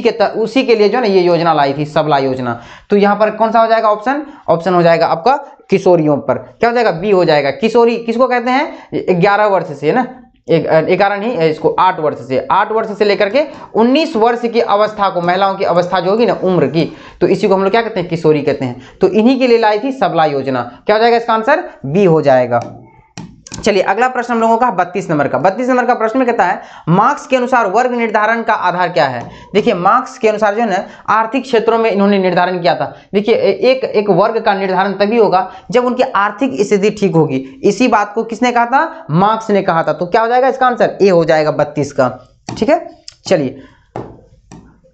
Speaker 1: के लिए जो है ना ये योजना लाई थी, सबला योजना। तो यहाँ पर कौन सा हो जाएगा ऑप्शन हो जाएगा आपका किशोरियों पर। क्या हो जाएगा? बी हो जाएगा। किशोरी किसको कहते हैं? 11 वर्ष से, है ना, 11 नहीं, इसको 8 वर्ष से लेकर के 19 वर्ष की अवस्था को, महिलाओं की अवस्था जो होगी ना उम्र की, तो इसी को हम लोग क्या कहते हैं? किशोरी कहते हैं। तो इन्हीं के लिए लाई थी सबला योजना। क्या हो जाएगा इसका आंसर? बी हो जाएगा। चलिए अगला प्रश्न हम लोगों का 32 नंबर का। 32 नंबर का प्रश्न में कहता है मार्क्स के अनुसार वर्ग निर्धारण का आधार क्या है। देखिए मार्क्स के अनुसार जो है ना आर्थिक क्षेत्रों में इन्होंने निर्धारण किया था। देखिए एक वर्ग का निर्धारण तभी होगा जब उनकी आर्थिक स्थिति ठीक होगी। इसी बात को किसने कहा था? मार्क्स ने कहा था। तो क्या हो जाएगा इसका आंसर? ए हो जाएगा 32 का। ठीक है, चलिए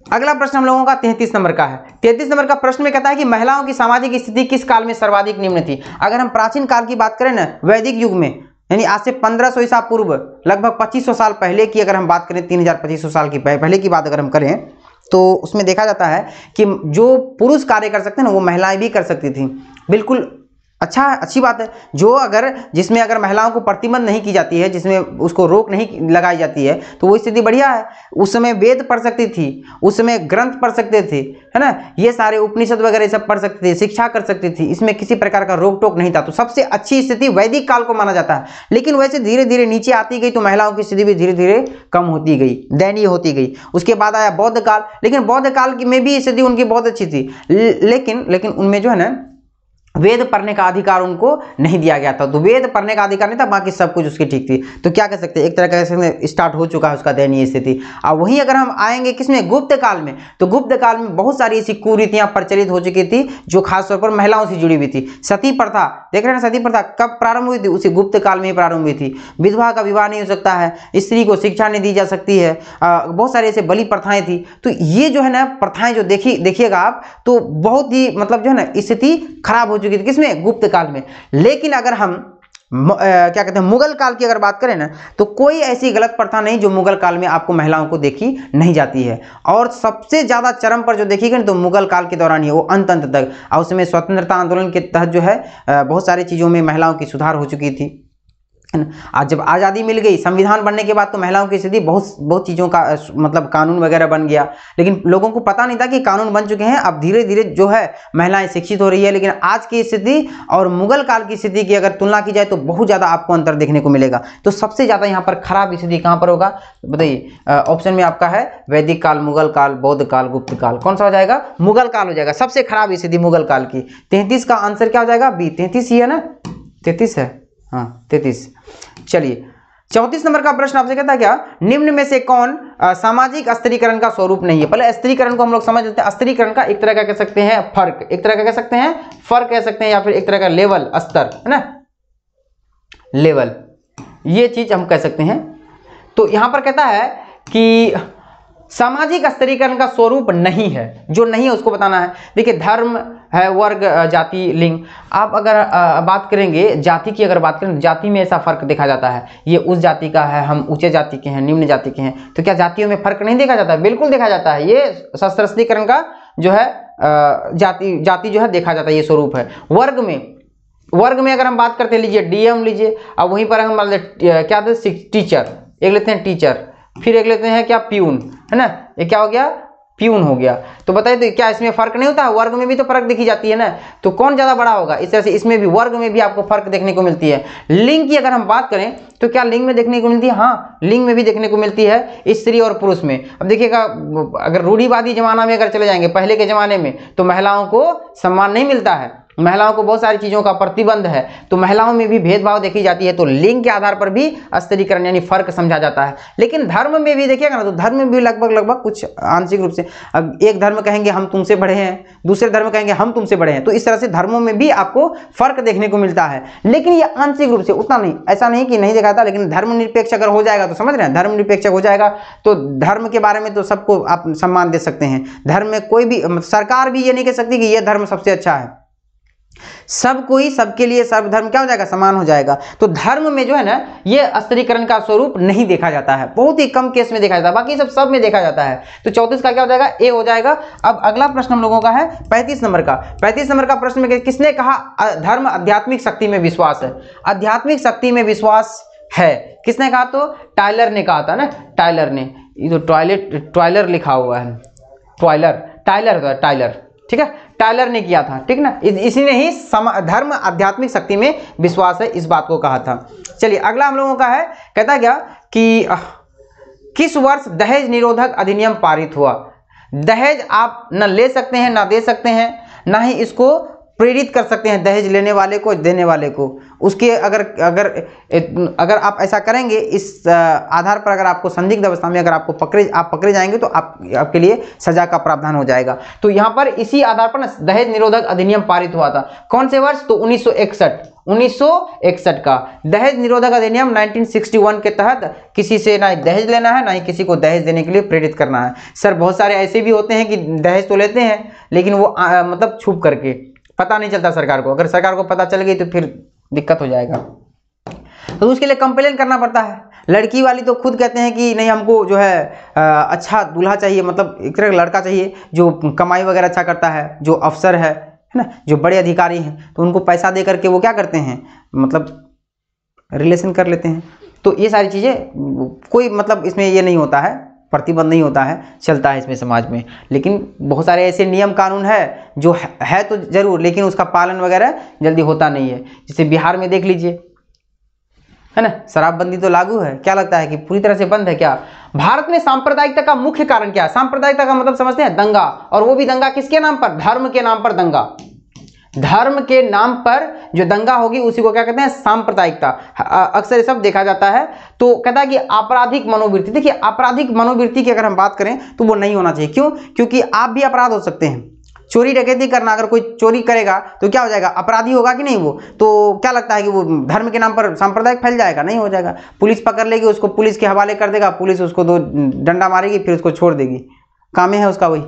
Speaker 1: अगला प्रश्न हम लोगों का 33 नंबर का है। 33 नंबर का प्रश्न में कहता है कि महिलाओं की सामाजिक स्थिति किस काल में सर्वाधिक निम्न थी। अगर हम प्राचीन काल की बात करें ना, वैदिक युग में, यानी आज से 1500 ईसा पूर्व, लगभग 2500 साल पहले की अगर हम बात करें, 3500 साल की पहले की बात अगर हम करें, तो उसमें देखा जाता है कि जो पुरुष कार्य कर सकते हैं ना वो महिलाएं भी कर सकती थी। बिल्कुल अच्छी बात है। जिसमें अगर महिलाओं को प्रतिबंध नहीं की जाती है, जिसमें उसको रोक नहीं लगाई जाती है, तो वो स्थिति बढ़िया है। उस समय वेद पढ़ सकती थी, उस समय ग्रंथ पढ़ सकते थे, है ना, ये सारे उपनिषद वगैरह सब पढ़ सकते थे, शिक्षा कर सकती थी, इसमें किसी प्रकार का रोक टोक नहीं था। तो सबसे अच्छी स्थिति वैदिक काल को माना जाता है। लेकिन वैसे धीरे धीरे नीचे आती गई तो महिलाओं की स्थिति भी धीरे धीरे कम होती गई, दयनीय होती गई। उसके बाद आया बौद्ध काल, लेकिन बौद्ध काल में भी स्थिति उनकी बहुत अच्छी थी, लेकिन उनमें जो है ना वेद पढ़ने का अधिकार उनको नहीं दिया गया था। तो वेद पढ़ने का अधिकार नहीं था, बाकी सब कुछ उसकी ठीक थी। तो क्या कह सकते हैं, एक तरह कह सकते हैं स्टार्ट हो चुका है उसका दयनीय स्थिति। और वहीं अगर हम आएंगे किसमें? गुप्त काल में, तो गुप्त काल में बहुत सारी ऐसी कुरीतियां प्रचलित हो चुकी थी जो खासतौर पर महिलाओं से जुड़ी हुई थी। सती प्रथा देख रहे हैं, सती प्रथा कब प्रारंभ हुई थी? उसी गुप्त काल में ही प्रारंभ हुई थी। विधवा का विवाह नहीं हो सकता है, स्त्री को शिक्षा नहीं दी जा सकती है, बहुत सारे ऐसे बलि प्रथाएं थी। तो ये जो है ना प्रथाएं जो देखिएगा आप, तो बहुत ही मतलब जो है ना स्थिति खराब हो चुकी थी किसमें? गुप्त काल में। लेकिन अगर हम क्या कहते हैं मुगल काल की अगर बात करें ना, तो कोई ऐसी गलत प्रथा नहीं जो मुगल काल में आपको महिलाओं को देखी नहीं जाती है। और सबसे ज्यादा चरम पर जो देखिएगा ना, तो मुगल काल के दौरान ही, वो अंत तक। और उसमें स्वतंत्रता आंदोलन के तहत जो है बहुत सारी चीजों में महिलाओं की सुधार हो चुकी थी। आज जब आज़ादी मिल गई, संविधान बनने के बाद, तो महिलाओं की स्थिति बहुत चीज़ों का मतलब कानून वगैरह बन गया। लेकिन लोगों को पता नहीं था कि कानून बन चुके हैं। अब धीरे धीरे जो है महिलाएं शिक्षित हो रही है। लेकिन आज की स्थिति और मुगल काल की स्थिति की अगर तुलना की जाए तो बहुत ज़्यादा आपको अंतर देखने को मिलेगा। तो सबसे ज़्यादा यहाँ पर खराब स्थिति कहाँ पर होगा बताइए? ऑप्शन में आपका है वैदिक काल, मुगल काल, बौद्ध काल, गुप्त काल। कौन सा हो जाएगा? मुगल काल हो जाएगा। सबसे खराब स्थिति मुगल काल की। 33 का आंसर क्या हो जाएगा? बी। 33 ही है ना? 33 है, हाँ 33। चलिए 34 नंबर का प्रश्न आपसे कहता है क्या निम्न में से कौन सामाजिक स्त्रीकरण का स्वरूप नहीं है। पहले स्त्रीकरण को हम लोग समझ लेते हैं। स्त्रीकरण का एक तरह का कह सकते हैं फर्क, एक तरह का कह सकते हैं फर्क कह सकते हैं, या फिर एक तरह का लेवल, स्तर, है ना, लेवल, ये चीज हम कह सकते हैं। तो यहां पर कहता है कि सामाजिक स्तरीकरण का स्वरूप नहीं है, जो नहीं है उसको बताना है। देखिए धर्म है, वर्ग, जाति, लिंग। आप अगर बात करेंगे जाति की, अगर बात करें जाति में ऐसा फर्क देखा जाता है, ये उस जाति का है, हम ऊंचे जाति के हैं, निम्न जाति के हैं, तो क्या जातियों में फर्क नहीं देखा जाता है? बिल्कुल देखा जाता है। ये सशस्त्रीकरण का जो है जाति जो है देखा जाता है, ये स्वरूप है। वर्ग में अगर हम बात करते हैं, लीजिए डीएम लीजिए, अब वहीं पर हम मान लेते क्या थे, टीचर, एक लेते हैं टीचर, फिर एक लेते हैं क्या, प्यून, है ना, ये क्या हो गया, प्यून हो गया। तो बताइए तो क्या इसमें फर्क नहीं होता? वर्ग में भी तो फर्क देखी जाती है ना, तो कौन ज्यादा बड़ा होगा? इस तरह से इसमें भी, वर्ग में भी आपको फर्क देखने को मिलती है। लिंग की अगर हम बात करें तो क्या लिंग में देखने को मिलती है? हाँ, लिंग में भी देखने को मिलती है, स्त्री और पुरुष में। अब देखिएगा, अगर रूढ़िवादी जमाना में अगर चले जाएंगे, पहले के जमाने में, तो महिलाओं को सम्मान नहीं मिलता है, महिलाओं को बहुत सारी चीजों का प्रतिबंध है, तो महिलाओं में भी भेदभाव देखी जाती है। तो लिंग के आधार पर भी स्तरीकरण यानी फर्क समझा जाता है। लेकिन धर्म में भी देखिएगा ना, तो धर्म में भी लगभग कुछ आंशिक रूप से, अब एक धर्म कहेंगे हम तुमसे बड़े हैं, दूसरे धर्म कहेंगे हम तुमसे बड़े हैं, तो इस तरह से धर्मों में भी आपको फर्क देखने को मिलता है। लेकिन ये आंशिक रूप से, उतना नहीं, ऐसा नहीं कि नहीं देखा था, लेकिन धर्मनिरपेक्ष अगर हो जाएगा तो समझ रहे हैं, धर्मनिरपेक्ष हो जाएगा तो धर्म के बारे में तो सबको आप सम्मान दे सकते हैं। धर्म में कोई भी सरकार भी ये नहीं कह सकती कि ये धर्म सबसे अच्छा है, सब कोई, सबके लिए सर्वधर्म क्या हो जाएगा, समान हो जाएगा। तो धर्म में जो है ना, ये स्तरीकरण का स्वरूप नहीं देखा जाता है, बहुत ही कम केस में देखा जाता है, बाकी सब में देखा जाता है। तो 34 का क्या हो जाएगा, ए हो जाएगा। अब अगला प्रश्न हम लोगों का है 35 नंबर का। 35 नंबर का प्रश्न में किसने कहा धर्म आध्यात्मिक शक्ति में विश्वास है? आध्यात्मिक शक्ति में विश्वास है, किसने कहा? तो टायलर ने कहा था ना, टायलर ने, ये तो टॉयलर लिखा हुआ है, टायलर, ठीक है, टायलर ने किया था, ठीक ना, इसी ने ही धर्म आध्यात्मिक शक्ति में विश्वास है, इस बात को कहा था। चलिए अगला हम लोगों का है, कहता क्या कि किस वर्ष दहेज निरोधक अधिनियम पारित हुआ? दहेज आप न ले सकते हैं, ना दे सकते हैं, ना ही इसको प्रेरित कर सकते हैं दहेज लेने वाले को, देने वाले को। उसके अगर आप ऐसा करेंगे, इस आधार पर अगर आपको संदिग्ध अवस्था में अगर आप पकड़े जाएंगे तो आपके लिए सजा का प्रावधान हो जाएगा। तो यहाँ पर इसी आधार पर दहेज निरोधक अधिनियम पारित हुआ था। कौन से वर्ष? तो 1961 का दहेज निरोधक अधिनियम 1961 के तहत किसी से ना दहेज लेना है, ना ही किसी को दहेज देने के लिए प्रेरित करना है। सर बहुत सारे ऐसे भी होते हैं कि दहेज तो लेते हैं, लेकिन वो मतलब छुप करके, पता नहीं चलता सरकार को। अगर सरकार को पता चल गई तो फिर दिक्कत हो जाएगा, तो उसके लिए कंप्लेन करना पड़ता है। लड़की वाली तो खुद कहते हैं कि नहीं, हमको जो है अच्छा दूल्हा चाहिए, मतलब एक तरह का लड़का चाहिए जो कमाई वगैरह अच्छा करता है, जो अफसर है ना, जो बड़े अधिकारी हैं, तो उनको पैसा दे करके वो क्या करते हैं, मतलब रिलेशन कर लेते हैं। तो ये सारी चीज़ें कोई मतलब इसमें ये नहीं होता है, प्रतिबंध नहीं होता है, चलता है इसमें समाज में। लेकिन बहुत सारे ऐसे नियम कानून है जो है तो जरूर, लेकिन उसका पालन वगैरह जल्दी होता नहीं है। जैसे बिहार में देख लीजिए, है ना, शराबबंदी तो लागू है, क्या लगता है कि पूरी तरह से बंद है क्या? भारत में सांप्रदायिकता का मुख्य कारण क्या है? सांप्रदायिकता का मतलब समझते हैं, दंगा, और वो भी दंगा किसके नाम पर? धर्म के नाम पर दंगा। धर्म के नाम पर जो दंगा होगी उसी को क्या कहते हैं? सांप्रदायिकता। अक्सर ये सब देखा जाता है। तो कहता है कि आपराधिक मनोवृत्ति, देखिए आपराधिक मनोवृत्ति की अगर हम बात करें तो वो नहीं होना चाहिए। क्यों? क्योंकि आप भी अपराध हो सकते हैं। चोरी डकैती करना, अगर कोई चोरी करेगा तो क्या हो जाएगा? अपराधी होगा कि नहीं वो? तो क्या लगता है कि वो धर्म के नाम पर सांप्रदायिक फैल जाएगा? नहीं हो जाएगा। पुलिस पकड़ लेगी उसको, पुलिस के हवाले कर देगा, पुलिस उसको 2 डंडा मारेगी, फिर उसको छोड़ देगी, काम है उसका वही।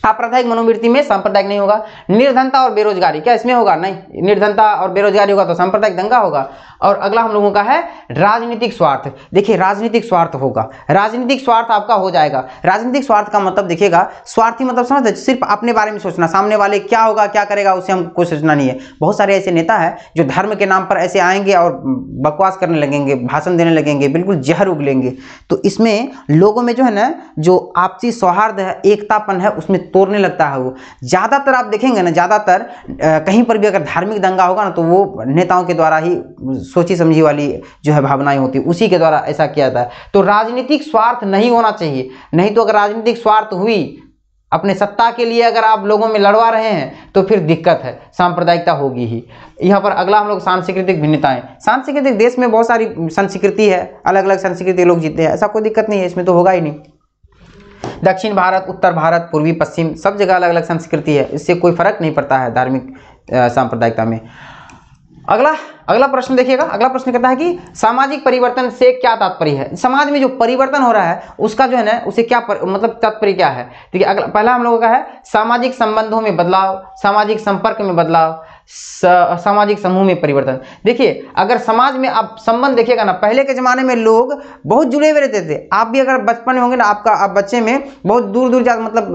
Speaker 1: आपराधिक मनोवृत्ति में सांप्रदायिक नहीं होगा। निर्धनता और बेरोजगारी, क्या इसमें होगा? नहीं। निर्धनता और बेरोजगारी होगा तो सांप्रदायिक दंगा होगा। और अगला हम लोगों का है राजनीतिक स्वार्थ। देखिए राजनीतिक स्वार्थ होगा, राजनीतिक स्वार्थ आपका हो जाएगा। राजनीतिक स्वार्थ का मतलब देखिएगा, स्वार्थी मतलब समझते, सिर्फ अपने बारे में सोचना, सामने वाले क्या होगा क्या करेगा उससे हमको सोचना नहीं है। बहुत सारे ऐसे नेता है जो धर्म के नाम पर ऐसे आएंगे और बकवास करने लगेंगे, भाषण देने लगेंगे, बिल्कुल जहर उगलेंगे। तो इसमें लोगों में जो है ना, जो आपसी सौहार्द है, एकतापन है, उसमें तोड़ने लगता है वो। ज्यादातर आप देखेंगे ना, ज्यादातर कहीं पर भी अगर धार्मिक दंगा होगा ना, तो वो नेताओं के द्वारा ही सोची समझी वाली जो है भावनाएं होती है, उसी के द्वारा ऐसा किया जाता है। तो राजनीतिक स्वार्थ नहीं होना चाहिए। नहीं तो अगर राजनीतिक स्वार्थ हुई, अपने सत्ता के लिए अगर आप लोगों में लड़वा रहे हैं तो फिर दिक्कत है, सांप्रदायिकता होगी ही। यहाँ पर अगला हम लोग सांस्कृतिक भिन्नताएं। सांस्कृतिक देश में बहुत सारी संस्कृति है, अलग अलग संस्कृति लोग जीते हैं, ऐसा कोई दिक्कत नहीं है, इसमें तो होगा ही नहीं। दक्षिण भारत, उत्तर भारत, पूर्वी पश्चिम, सब जगह अलग अलग संस्कृति है, इससे कोई फर्क नहीं पड़ता है धार्मिक सांप्रदायिकता में। अगला प्रश्न देखिएगा। अगला प्रश्न कहता है कि सामाजिक परिवर्तन से क्या तात्पर्य है। समाज में जो परिवर्तन हो रहा है उसका जो है ना, उसे क्या मतलब तात्पर्य क्या है। देखिए अगला पहला हम लोगों का है सामाजिक संबंधों में बदलाव, सामाजिक संपर्क में बदलाव, सामाजिक समूह में परिवर्तन। देखिए अगर समाज में आप संबंध देखिएगा ना, पहले के जमाने में लोग बहुत जुड़े हुए रहते थे। आप भी अगर बचपन में होंगे ना, आप बच्चे में बहुत दूर दूर जा मतलब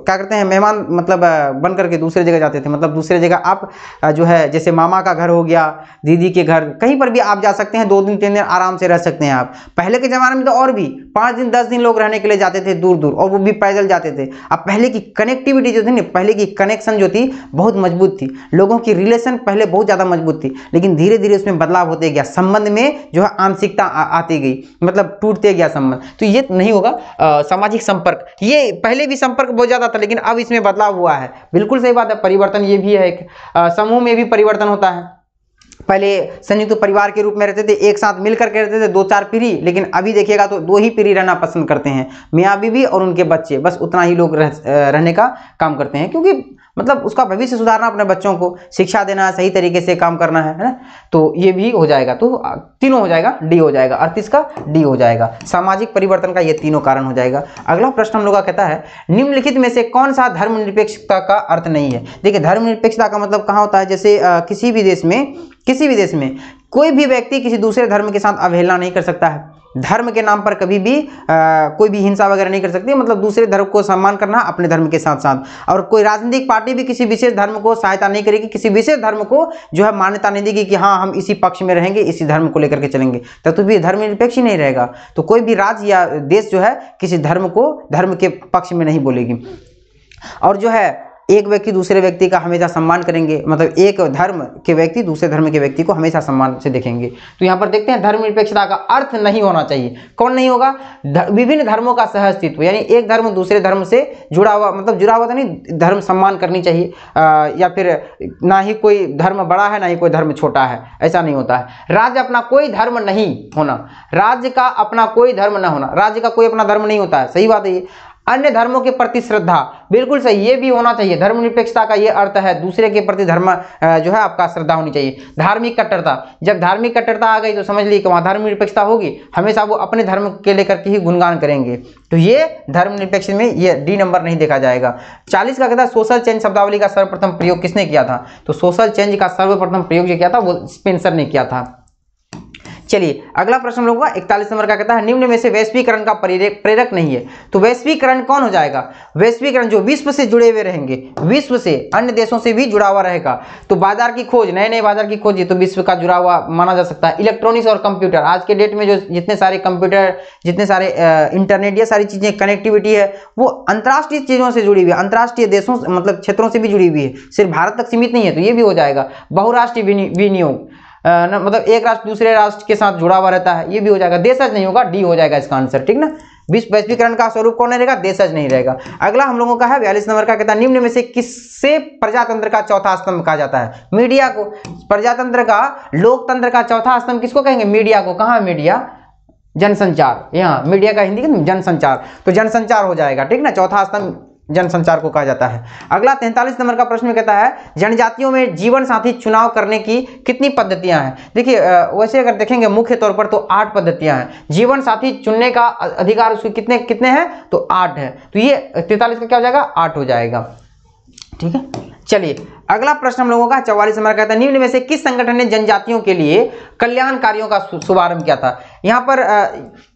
Speaker 1: क्या करते हैं, मेहमान मतलब बन करके दूसरे जगह जाते थे। मतलब दूसरे जगह आप जो है, जैसे मामा का घर हो गया, दीदी के घर, कहीं पर भी आप जा सकते हैं, 2 दिन 3 दिन आराम से रह सकते हैं आप। पहले के जमाने में तो और भी 5 दिन 10 दिन लोग रहने के लिए जाते थे दूर दूर, और वो भी पैदल जाते थे। अब पहले की कनेक्टिविटी जो थी ना, पहले की कनेक्शन जो थी बहुत मजबूत थी, लोगों की रिलेशन पहले बहुत ज़्यादा मजबूत थी। लेकिन धीरे धीरे उसमें बदलाव होते गया, संबंध में जो है आंशिकता आती गई, मतलब टूटते गया संबंध। तो ये नहीं होगा। सामाजिक संपर्क, ये पहले भी संपर्क बहुत ज़्यादा था, लेकिन अब इसमें बदलाव हुआ है। बिल्कुल सही बात है, परिवर्तन ये भी है एक। समूह में भी परिवर्तन होता है। पहले संयुक्त परिवार के रूप में रहते थे, एक साथ मिलकर के रहते थे 2-4 पीढ़ी, लेकिन अभी देखिएगा तो 2 ही पीढ़ी रहना पसंद करते हैं, मियाँ बीवी और उनके बच्चे, बस उतना ही लोग रहने का काम करते हैं। क्योंकि मतलब उसका भविष्य सुधारना, अपने बच्चों को शिक्षा देना, सही तरीके से काम करना है ना। तो ये भी हो जाएगा, तो तीनों हो जाएगा, डी हो जाएगा, 38 का डी हो जाएगा। सामाजिक परिवर्तन का ये तीनों कारण हो जाएगा। अगला प्रश्न हम लोग का कहता है निम्नलिखित में से कौन सा धर्मनिरपेक्षता का अर्थ नहीं है। देखिए धर्मनिरपेक्षता का मतलब कहाँ होता है, जैसे किसी भी देश में कोई भी व्यक्ति किसी दूसरे धर्म के साथ अवहेलना नहीं कर सकता है। धर्म के नाम पर कभी भी कोई भी हिंसा वगैरह नहीं कर सकती, मतलब दूसरे धर्म को सम्मान करना अपने धर्म के साथ साथ। और कोई राजनीतिक पार्टी भी किसी विशेष धर्म को सहायता नहीं करेगी, किसी विशेष धर्म को जो है मान्यता नहीं देगी कि हाँ हम इसी पक्ष में रहेंगे, इसी धर्म को लेकर के चलेंगे, तब तो भी धर्मनिरपेक्ष ही नहीं रहेगा। तो कोई भी राज्य या देश जो है किसी धर्म को धर्म के पक्ष में नहीं बोलेगी। और जो है एक व्यक्ति दूसरे व्यक्ति का हमेशा सम्मान करेंगे, मतलब एक धर्म के व्यक्ति दूसरे धर्म के व्यक्ति को हमेशा सम्मान से देखेंगे। तो यहाँ पर देखते हैं धर्मनिरपेक्षता का अर्थ नहीं होना चाहिए। कौन नहीं होगा, विभिन्न धर्मों का सहअस्तित्व, यानी एक धर्म दूसरे धर्म से जुड़ा हुआ, मतलब जुड़ा हुआ तो नहीं, धर्म सम्मान करनी चाहिए। या फिर ना ही कोई धर्म बड़ा है ना ही कोई धर्म छोटा है, ऐसा नहीं होता है। राज्य अपना कोई धर्म नहीं होना, राज्य का अपना कोई धर्म ना होना, राज्य का कोई अपना धर्म नहीं होता है, सही बात है ये। अन्य धर्मों के प्रति श्रद्धा, बिल्कुल सही, ये भी होना चाहिए। धर्मनिरपेक्षता का ये अर्थ है दूसरे के प्रति धर्म जो है आपका श्रद्धा होनी चाहिए। धार्मिक कट्टरता, जब धार्मिक कट्टरता आ गई तो समझ लीजिए कि वहाँ धर्मनिरपेक्षता होगी, हमेशा वो अपने धर्म के लेकर के ही गुणगान करेंगे। तो ये धर्मनिरपेक्ष में ये डी नंबर नहीं देखा जाएगा। 40 का कहता है सोशल चेंज शब्दावली का सर्वप्रथम प्रयोग किसने किया था। तो सोशल चेंज का सर्वप्रथम प्रयोग जो किया था वो स्पेंसर ने किया था। चलिए अगला प्रश्न हम लोगों का 41 नंबर का कहता है निम्न में से वैश्वीकरण का प्रेरक नहीं है। तो वैश्वीकरण कौन हो जाएगा, वैश्वीकरण जो विश्व से जुड़े हुए रहेंगे, विश्व से अन्य देशों से भी जुड़ा हुआ रहेगा। तो बाजार की खोज, नए नए बाजार की खोज, ये तो विश्व का जुड़ा हुआ माना जा सकता है। इलेक्ट्रॉनिक्स और कंप्यूटर, आज के डेट में जो जितने सारे कंप्यूटर, जितने सारे इंटरनेट, ये सारी चीजें कनेक्टिविटी है वो अंतर्राष्ट्रीय चीजों से जुड़ी हुई है, अंतर्राष्ट्रीय देशों मतलब क्षेत्रों से भी जुड़ी हुई है, सिर्फ भारत तक सीमित नहीं है। तो ये भी हो जाएगा। बहुराष्ट्रीय विनियोग, मतलब एक राष्ट्र दूसरे राष्ट्र के साथ जुड़ा हुआ रहता है, ये भी हो जाएगा। देशज नहीं होगा, डी हो जाएगा इसका आंसर, ठीक ना। विश्व वैश्वीकरण का स्वरूप कौन रहेगा, देशज नहीं रहेगा। अगला हम लोगों का है 42 नंबर का कहता है निम्न में से किससे प्रजातंत्र का चौथा स्तंभ कहा जाता है। मीडिया को। प्रजातंत्र का, लोकतंत्र का चौथा स्तंभ किसको कहेंगे, मीडिया को। कहाँ मीडिया, जनसंचार, यहाँ मीडिया का हिंदी का जनसंचार, तो जनसंचार हो जाएगा, ठीक ना। चौथा स्तंभ जनसंचार को कहा जाता है। अगला 43 नंबर का प्रश्न कहता है जनजातियों में जीवन साथी चुनाव करने की कितनी पद्धतियां हैं। देखिए वैसे अगर देखेंगे मुख्य तौर पर तो 8 पद्धतियां हैं। जीवन साथी चुनने का अधिकार उसके कितने हैं, तो 8 है। तो ये 43 का क्या हो जाएगा, 8 हो जाएगा, ठीक है। चलिए अगला प्रश्न हम लोगों का 44 नंबर कहता है निम्न में से किस संगठन ने जनजातियों के लिए कल्याण कार्यों का शुभारंभ किया था। यहाँ पर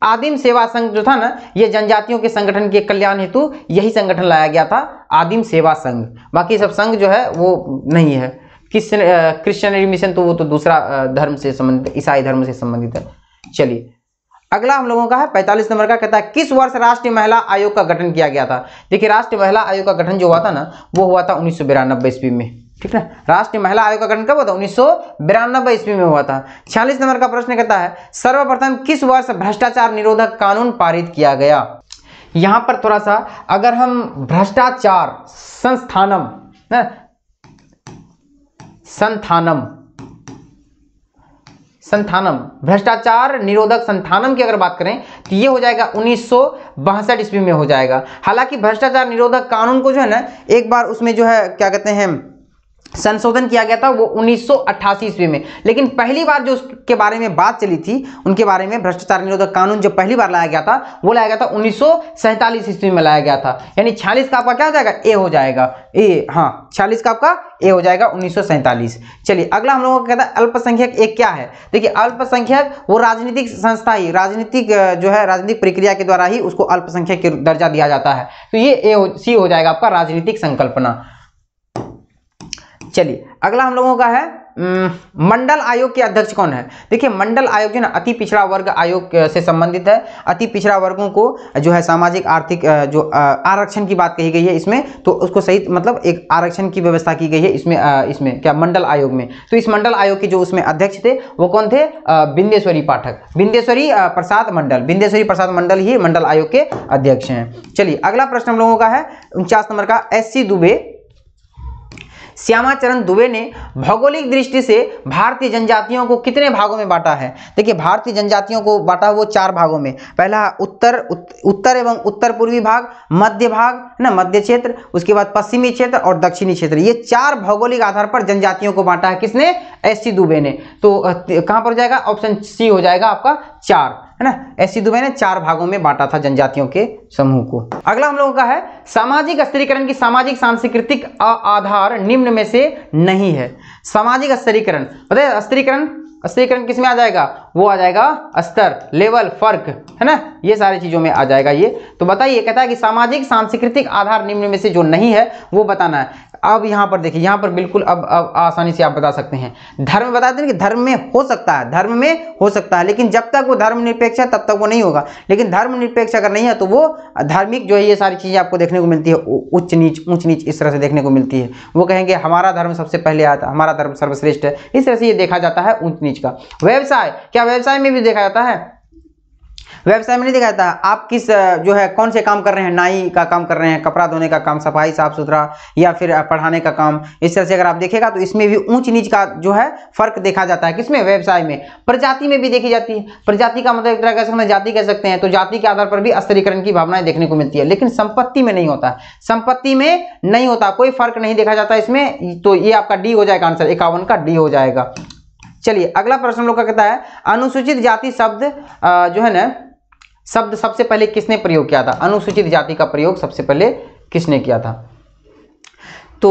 Speaker 1: आदिम सेवा संघ जो था ना, ये जनजातियों के संगठन के कल्याण हेतु यही संगठन लाया गया था, आदिम सेवा संघ। बाकी सब संघ जो है वो नहीं है। क्रिश्चियनरी मिशन तो वो तो दूसरा धर्म से संबंधित, ईसाई धर्म से संबंधित है। चलिए अगला हम लोगों का है 45 नंबर का कहता है किस वर्ष राष्ट्रीय महिला आयोग का गठन किया गया था। देखिए राष्ट्रीय महिला आयोग का गठन जो हुआ था ना, वो हुआ था 1992 ईस्वी में, ठीक है। राष्ट्रीय महिला आयोग का गठन कब हुआ था, 1992 ईस्वी में हुआ था। 46 नंबर का प्रश्न कहता है सर्वप्रथम किस वर्ष भ्रष्टाचार निरोधक कानून पारित किया गया। यहां पर थोड़ा सा अगर हम भ्रष्टाचार संस्थानम भ्रष्टाचार निरोधक संस्थानम की अगर बात करें तो ये हो जाएगा 1962 ईस्वी में हो जाएगा। हालांकि भ्रष्टाचार निरोधक कानून को जो है ना, एक बार उसमें जो है क्या कहते हैं संशोधन किया गया था वो 1988 ईस्वी में। लेकिन पहली बार जो उसके बारे में बात चली थी, उनके बारे में भ्रष्टाचार निरोधक कानून जब पहली बार लाया गया था वो लाया गया था 1947 ईस्वी में लाया गया था। यानी 46 का आपका क्या हो जाएगा, ए हो जाएगा, ए, हाँ 46 का आपका ए हो जाएगा 1947। चलिए अगला हम लोगों को कहता है अल्पसंख्यक एक क्या है। देखिए अल्पसंख्यक वो राजनीतिक संस्था ही, राजनीतिक जो है राजनीतिक प्रक्रिया के द्वारा ही उसको अल्पसंख्यक के दर्जा दिया जाता है। तो ये सी हो जाएगा आपका राजनीतिक संकल्पना। चलिए अगला हम लोगों का है मंडल आयोग के अध्यक्ष कौन है। देखिए मंडल आयोग जो है ना अति पिछड़ा वर्ग आयोग से संबंधित है। अति पिछड़ा वर्गों को जो है सामाजिक आर्थिक जो आरक्षण की बात कही गई है इसमें, तो उसको सही मतलब एक आरक्षण की व्यवस्था की गई है इसमें क्या मंडल आयोग में। तो इस मंडल आयोग के जो उसमें अध्यक्ष थे वो कौन थे, बिंदेश्वरी पाठक, बिंदेश्वरी प्रसाद मंडल, बिंदेश्वरी प्रसाद मंडल ही मंडल आयोग के अध्यक्ष हैं। चलिए अगला प्रश्न हम लोगों का है 49 नंबर का, एससी दुबे श्यामाचरण दुबे ने भौगोलिक दृष्टि से भारतीय जनजातियों को कितने भागों में बांटा है। देखिए भारतीय जनजातियों को बांटा वो 4 भागों में। पहला उत्तर एवं उत्तर पूर्वी भाग, मध्य भाग है ना, मध्य क्षेत्र, उसके बाद पश्चिमी क्षेत्र और दक्षिणी क्षेत्र। ये 4 भौगोलिक आधार पर जनजातियों को बांटा है किसने, एससी दुबे ने। तो कहां पर जाएगा, ऑप्शन सी हो जाएगा आपका 4 है ना। एससी दुबे ने 4 भागों में बांटा था जनजातियों के समूह को। अगला हम लोगों का है सामाजिक स्थिरीकरण की सामाजिक सांस्कृतिक आधार निम्न में से नहीं है। सामाजिक स्थिरीकरण बताइए, स्थिरीकरण किस में आ जाएगा, वो आ जाएगा स्तर, लेवल, फर्क है ना, ये सारी चीजों में आ जाएगा ये। तो बताइए कहता है कि सामाजिक सांस्कृतिक आधार निम्न में से जो नहीं है वो बताना है। अब यहाँ पर देखिए, यहाँ पर बिल्कुल अब आसानी से आप बता सकते हैं। धर्म बता दें कि धर्म में हो सकता है, धर्म में हो सकता है, लेकिन जब तक वो धर्मनिरपेक्ष है तब तक वो नहीं होगा। लेकिन धर्मनिरपेक्ष अगर नहीं है तो वो धार्मिक जो है ये सारी चीजें आपको देखने को मिलती है, उच्च नीच इस तरह से देखने को मिलती है। वो कहेंगे हमारा धर्म सबसे पहले आया था, हमारा धर्म सर्वश्रेष्ठ है, इस तरह से ये देखा जाता है ऊंच नीच का। व्यवसाय, क्या व्यवसाय में भी देखा जाता है, व्यवसाय में नहीं देखा जाता है आप किस जो है कौन से काम कर रहे हैं, नाई का काम कर रहे हैं, कपड़ा धोने का काम, सफाई साफ सुथरा, या फिर पढ़ाने का काम। इस तरह से अगर आप देखेगा तो इसमें भी ऊंच नीच का जो है फर्क देखा जाता है किसमें, व्यवसाय में। प्रजाति में भी देखी जाती है, प्रजाति का मतलब एक तरह कह सकते हैं जाति कह सकते हैं, तो जाति के आधार पर भी स्थिरीकरण की भावनाएं देखने को मिलती है। लेकिन संपत्ति में नहीं होता, संपत्ति में नहीं होता, कोई फर्क नहीं देखा जाता इसमें। तो ये आपका डी हो जाएगा आंसर, 51 का डी हो जाएगा। चलिए अगला प्रश्न लोग का कहता है अनुसूचित जाति शब्द जो है ना, शब्द सबसे पहले किसने प्रयोग किया था। अनुसूचित जाति का प्रयोग सबसे पहले किसने किया था, तो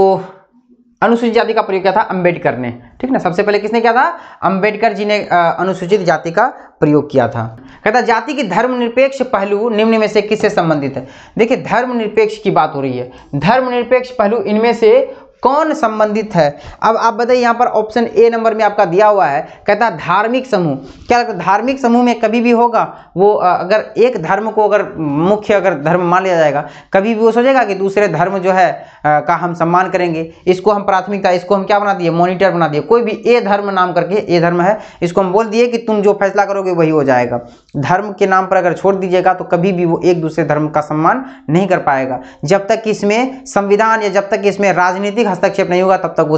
Speaker 1: अनुसूचित जाति का प्रयोग किया था अंबेडकर ने, ठीक ना। सबसे पहले किसने किया था, अंबेडकर जी ने अनुसूचित जाति का प्रयोग किया था। कहता जाति की धर्मनिरपेक्ष पहलू निम्न में से किससे संबंधित है। देखिए धर्मनिरपेक्ष की बात हो रही है, धर्मनिरपेक्ष पहलू इनमें से कौन संबंधित है। अब आप बताइए, यहाँ पर ऑप्शन ए नंबर में आपका दिया हुआ है, कहता धार्मिक समूह। क्या लगता है धार्मिक समूह में कभी भी होगा वो, अगर एक धर्म को अगर मुख्य अगर धर्म मान लिया जाएगा, कभी भी वो सोचेगा कि दूसरे धर्म जो है का हम सम्मान करेंगे, इसको हम प्राथमिकता, इसको हम क्या बना दिए, मॉनिटर बना दिए। कोई भी ए धर्म नाम करके, ए धर्म है, इसको हम बोल दिए कि तुम जो फैसला करोगे वही हो जाएगा। धर्म के नाम पर अगर छोड़ दीजिएगा तो कभी भी वो एक दूसरे धर्म का सम्मान नहीं कर पाएगा। जब तक इसमें संविधान या जब तक इसमें राजनीतिक हस्तक्षेप नहीं होगा तब तक वो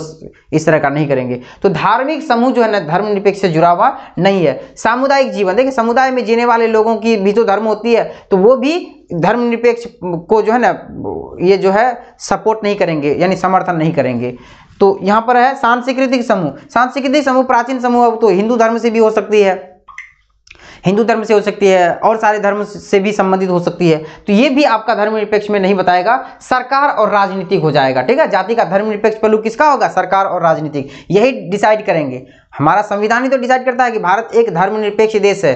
Speaker 1: इस तरह का नहीं करेंगे। तो धार्मिक समूह जो है ना धर्मनिरपेक्ष से जुड़ा हुआ नहीं है। सामुदायिक जीवन, देखिए समुदाय में जीने वाले लोगों की भी तो धर्म होती है, तो वो भी धर्मनिरपेक्ष को जो है ना ये जो है सपोर्ट नहीं करेंगे, यानी समर्थन नहीं करेंगे। तो यहाँ पर है सांस्कृतिक समूह। सांस्कृतिक समूह प्राचीन समूह, अब तो हिंदू धर्म से भी हो सकती है, हिंदू धर्म से हो सकती है, और सारे धर्म से भी संबंधित हो सकती है। तो ये भी आपका धर्मनिरपेक्ष में नहीं बताएगा, सरकार और राजनीतिक हो जाएगा, ठीक है। जाति का धर्मनिरपेक्ष पहलू किसका होगा, सरकार और राजनीतिक, यही डिसाइड करेंगे। हमारा संविधान ही तो डिसाइड करता है कि भारत एक धर्मनिरपेक्ष देश है।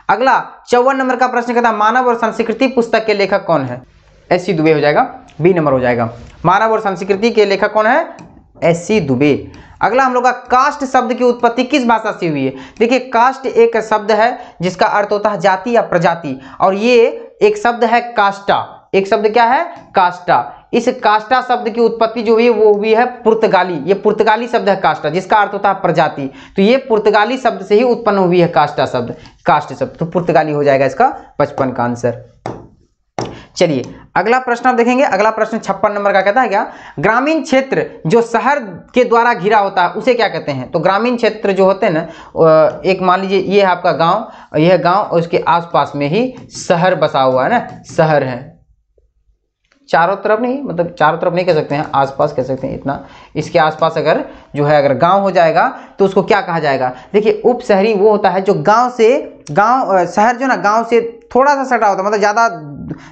Speaker 1: अगला 54 नंबर का प्रश्न कहता है मानव और संस्कृति पुस्तक के लेखक कौन है। एससी दुबे हो जाएगा, बी नंबर हो जाएगा। मानव और संस्कृति के लेखक कौन है, एससी दुबे। अगला हम लोग का कास्ट शब्द की उत्पत्ति किस भाषा से हुई है। देखिए कास्ट एक शब्द है जिसका अर्थ होता है जाति या प्रजाति, और ये एक शब्द है कास्टा। एक शब्द क्या है, कास्टा। इस कास्टा शब्द की उत्पत्ति जो हुई है वो हुई है पुर्तगाली, ये पुर्तगाली शब्द है कास्टा, जिसका अर्थ होता है प्रजाति। तो ये पुर्तगाली शब्द से ही उत्पन्न हुई है कास्टा शब्द, कास्ट शब्द, तो पुर्तगाली हो जाएगा इसका 55 का आंसर। चलिए अगला प्रश्न आप देखेंगे। अगला प्रश्न 56 नंबर का कहता है क्या, ग्रामीण क्षेत्र जो शहर के द्वारा घिरा होता है उसे क्या कहते हैं। तो ग्रामीण क्षेत्र जो होते हैं ना, एक मान लीजिए ये है आपका गांव, यह गांव और उसके आसपास में ही शहर बसा हुआ है ना, शहर है, चारों तरफ नहीं, मतलब चारों तरफ नहीं कह सकते हैं, आसपास कह सकते हैं, इतना इसके आसपास अगर जो है अगर गांव हो जाएगा तो उसको क्या कहा जाएगा? देखिए उप शहरी वो होता है जो शहर जो ना गांव से थोड़ा सा सटा होता है, मतलब ज़्यादा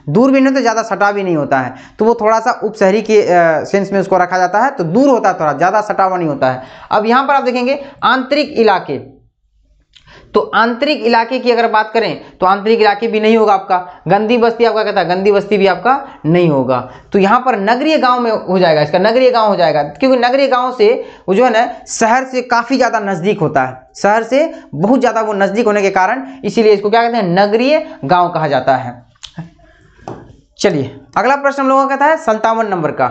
Speaker 1: दूर भी नहीं तो ज़्यादा सटा भी नहीं होता है, तो वो थोड़ा सा उप शहरी के सेंस में उसको रखा जाता है, तो दूर होता है, थोड़ा ज़्यादा सटा हुआ नहीं होता है। अब यहाँ पर आप देखेंगे आंतरिक इलाके, तो आंतरिक इलाके की अगर बात करें तो आंतरिक इलाके भी नहीं होगा आपका। गंदी बस्ती आपका कहता है, गंदी बस्ती भी आपका नहीं होगा। तो यहाँ पर नगरीय गांव में हो जाएगा, इसका नगरीय गांव हो जाएगा, क्योंकि नगरीय गांव से वो जो है ना शहर से काफ़ी ज़्यादा नज़दीक होता है, शहर से बहुत ज़्यादा वो नज़दीक होने के कारण इसीलिए इसको क्या कहते हैं? नगरीय गाँव कहा जाता है। चलिए अगला प्रश्न हम लोगों का कहता है 57 नंबर का,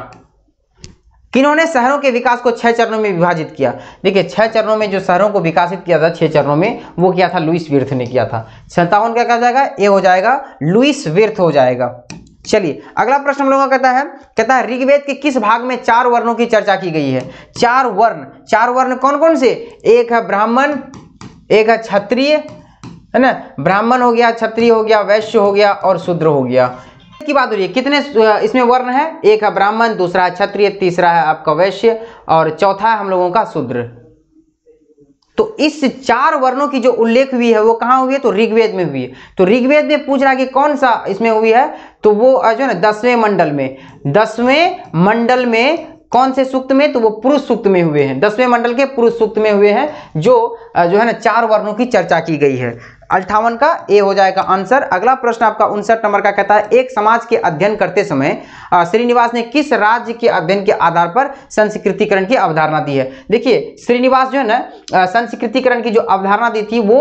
Speaker 1: किन्होंने शहरों के विकास को 6 चरणों में विभाजित किया? देखिए 6 चरणों में जो शहरों को विकासित किया था 6 चरणों में, वो किया था लुईस विर्थ ने किया था। 57 क्या कहा जाएगा? ये हो जाएगा लुईस विर्थ हो जाएगा। चलिए अगला प्रश्न हम लोगों का कहता है ऋग्वेद के किस भाग में 4 वर्णों की चर्चा की गई है? 4 वर्ण कौन कौन से? एक है ब्राह्मण, एक है क्षत्रिय, है ना, ब्राह्मण हो गया, क्षत्रिय हो गया, वैश्य हो गया और शूद्र हो गया की बात हो रही है। कितने इसमें वर्ण है? एक है ब्राह्मण, दूसरा है क्षत्रिय, तीसरा है आपका वैश्य और चौथा है हम लोगों का शूद्र। तो इस 4 वर्णों की जो उल्लेख हुई है वो कहाँ हुई है? तो ऋग्वेद में हुई है। तो ऋग्वेद में पूछ रहा है कि कौन सा इसमें हुई है? तो वो जो है ना 10वें मंडल में, 10वें मंडल में कौन से सूक्त में? तो वो पुरुष सूक्त में हुए हैं, 10वें मंडल के पुरुष सूक्त में हुए हैं, जो है ना 4 वर्णों की चर्चा की गई है। 58 का ए हो जाएगा आंसर। अगला प्रश्न आपका 59 नंबर का कहता है एक समाज के अध्ययन करते समय श्रीनिवास ने किस राज्य के अध्ययन के आधार पर संस्कृतिकरण की अवधारणा दी है? देखिए श्रीनिवास जो है ना संस्कृतिकरण की जो अवधारणा दी थी वो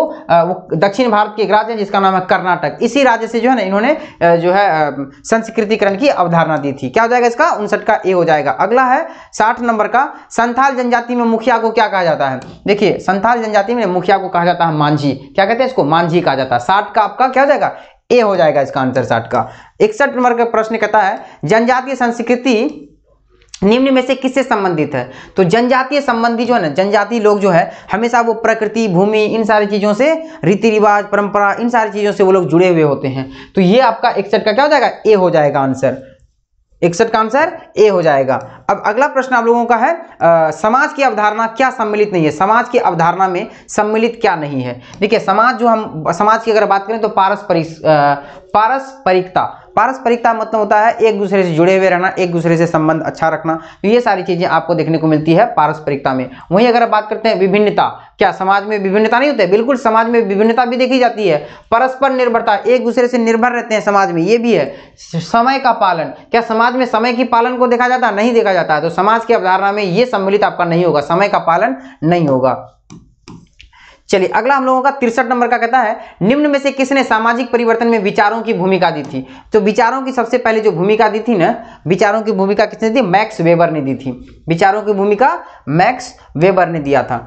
Speaker 1: दक्षिण भारत के एक राज्य है जिसका नाम है कर्नाटक, इसी राज्य से जो है ना इन्होंने जो है संस्कृतिकरण की अवधारणा दी थी। क्या हो जाएगा इसका? 59 का ए हो जाएगा। अगला है 60 नंबर का, संथाल जनजाति में मुखिया को क्या कहा जाता है? देखिए संथाल जनजाति में मुखिया को कहा जाता है मांझी। क्या कहते हैं इसको? मांझी कहा जाता है। 60 का आपका क्या हो जाएगा? ए हो जाएगा इसका आंसर 60 का। 61 नंबर का प्रश्न कहता है जनजातीय संस्कृति निम्न में से किससे संबंधित है? तो जनजातीय संबंधी जो है ना, जनजातीय लोग जो है हमेशा वो प्रकृति, भूमि, इन सारी चीजों से, रीति रिवाज, परंपरा, इन सारी चीजों से वो लोग जुड़े हुए होते हैं। तो ये आपका 61 का क्या हो जाएगा? ए हो जाएगा आंसर। 61 का आंसर ए हो जाएगा। अब अगला प्रश्न आप लोगों का है समाज की अवधारणा क्या सम्मिलित नहीं है? समाज की अवधारणा में सम्मिलित क्या नहीं है? देखिए समाज की अगर बात करें तो पारस्परिकता मतलब होता है एक दूसरे से जुड़े हुए रहना, एक दूसरे से संबंध अच्छा रखना। तो ये सारी चीजें आपको देखने को मिलती है पारस्परिकता में। वहीं अगर बात करते हैं विभिन्नता, क्या समाज में विभिन्नता नहीं होती है? बिल्कुल समाज में विभिन्नता भी देखी जाती है। परस्पर निर्भरता, एक दूसरे से निर्भर रहते हैं समाज में, ये भी है। समय का पालन, क्या समाज में समय की पालन को देखा जाता है? नहीं देखा जाता है। तो समाज की अवधारणा में ये सम्मिलित आपका नहीं होगा, समय का पालन नहीं होगा। चलिए अगला हम लोगों का 63 नंबर का कहता है निम्न में से किसने सामाजिक परिवर्तन में विचारों की भूमिका दी थी? तो विचारों की सबसे पहले जो भूमिका दी थी ना, विचारों की भूमिका किसने दी? मैक्स वेबर ने दी थी। विचारों की भूमिका मैक्स वेबर ने दिया था।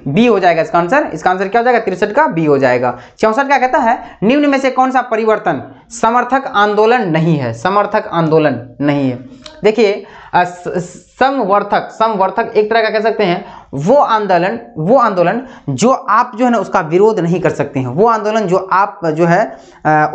Speaker 1: बी हो जाएगा इसका आंसर। इसका आंसर क्या हो जाएगा? 63 का बी हो जाएगा। 64 का कहता है निम्न में से कौन सा परिवर्तन समर्थक आंदोलन नहीं है? समर्थक आंदोलन नहीं है। देखिए समर्थक एक तरह का कह सकते हैं वो आंदोलन जो आप जो है ना उसका विरोध नहीं कर सकते हैं, वो आंदोलन जो आप जो है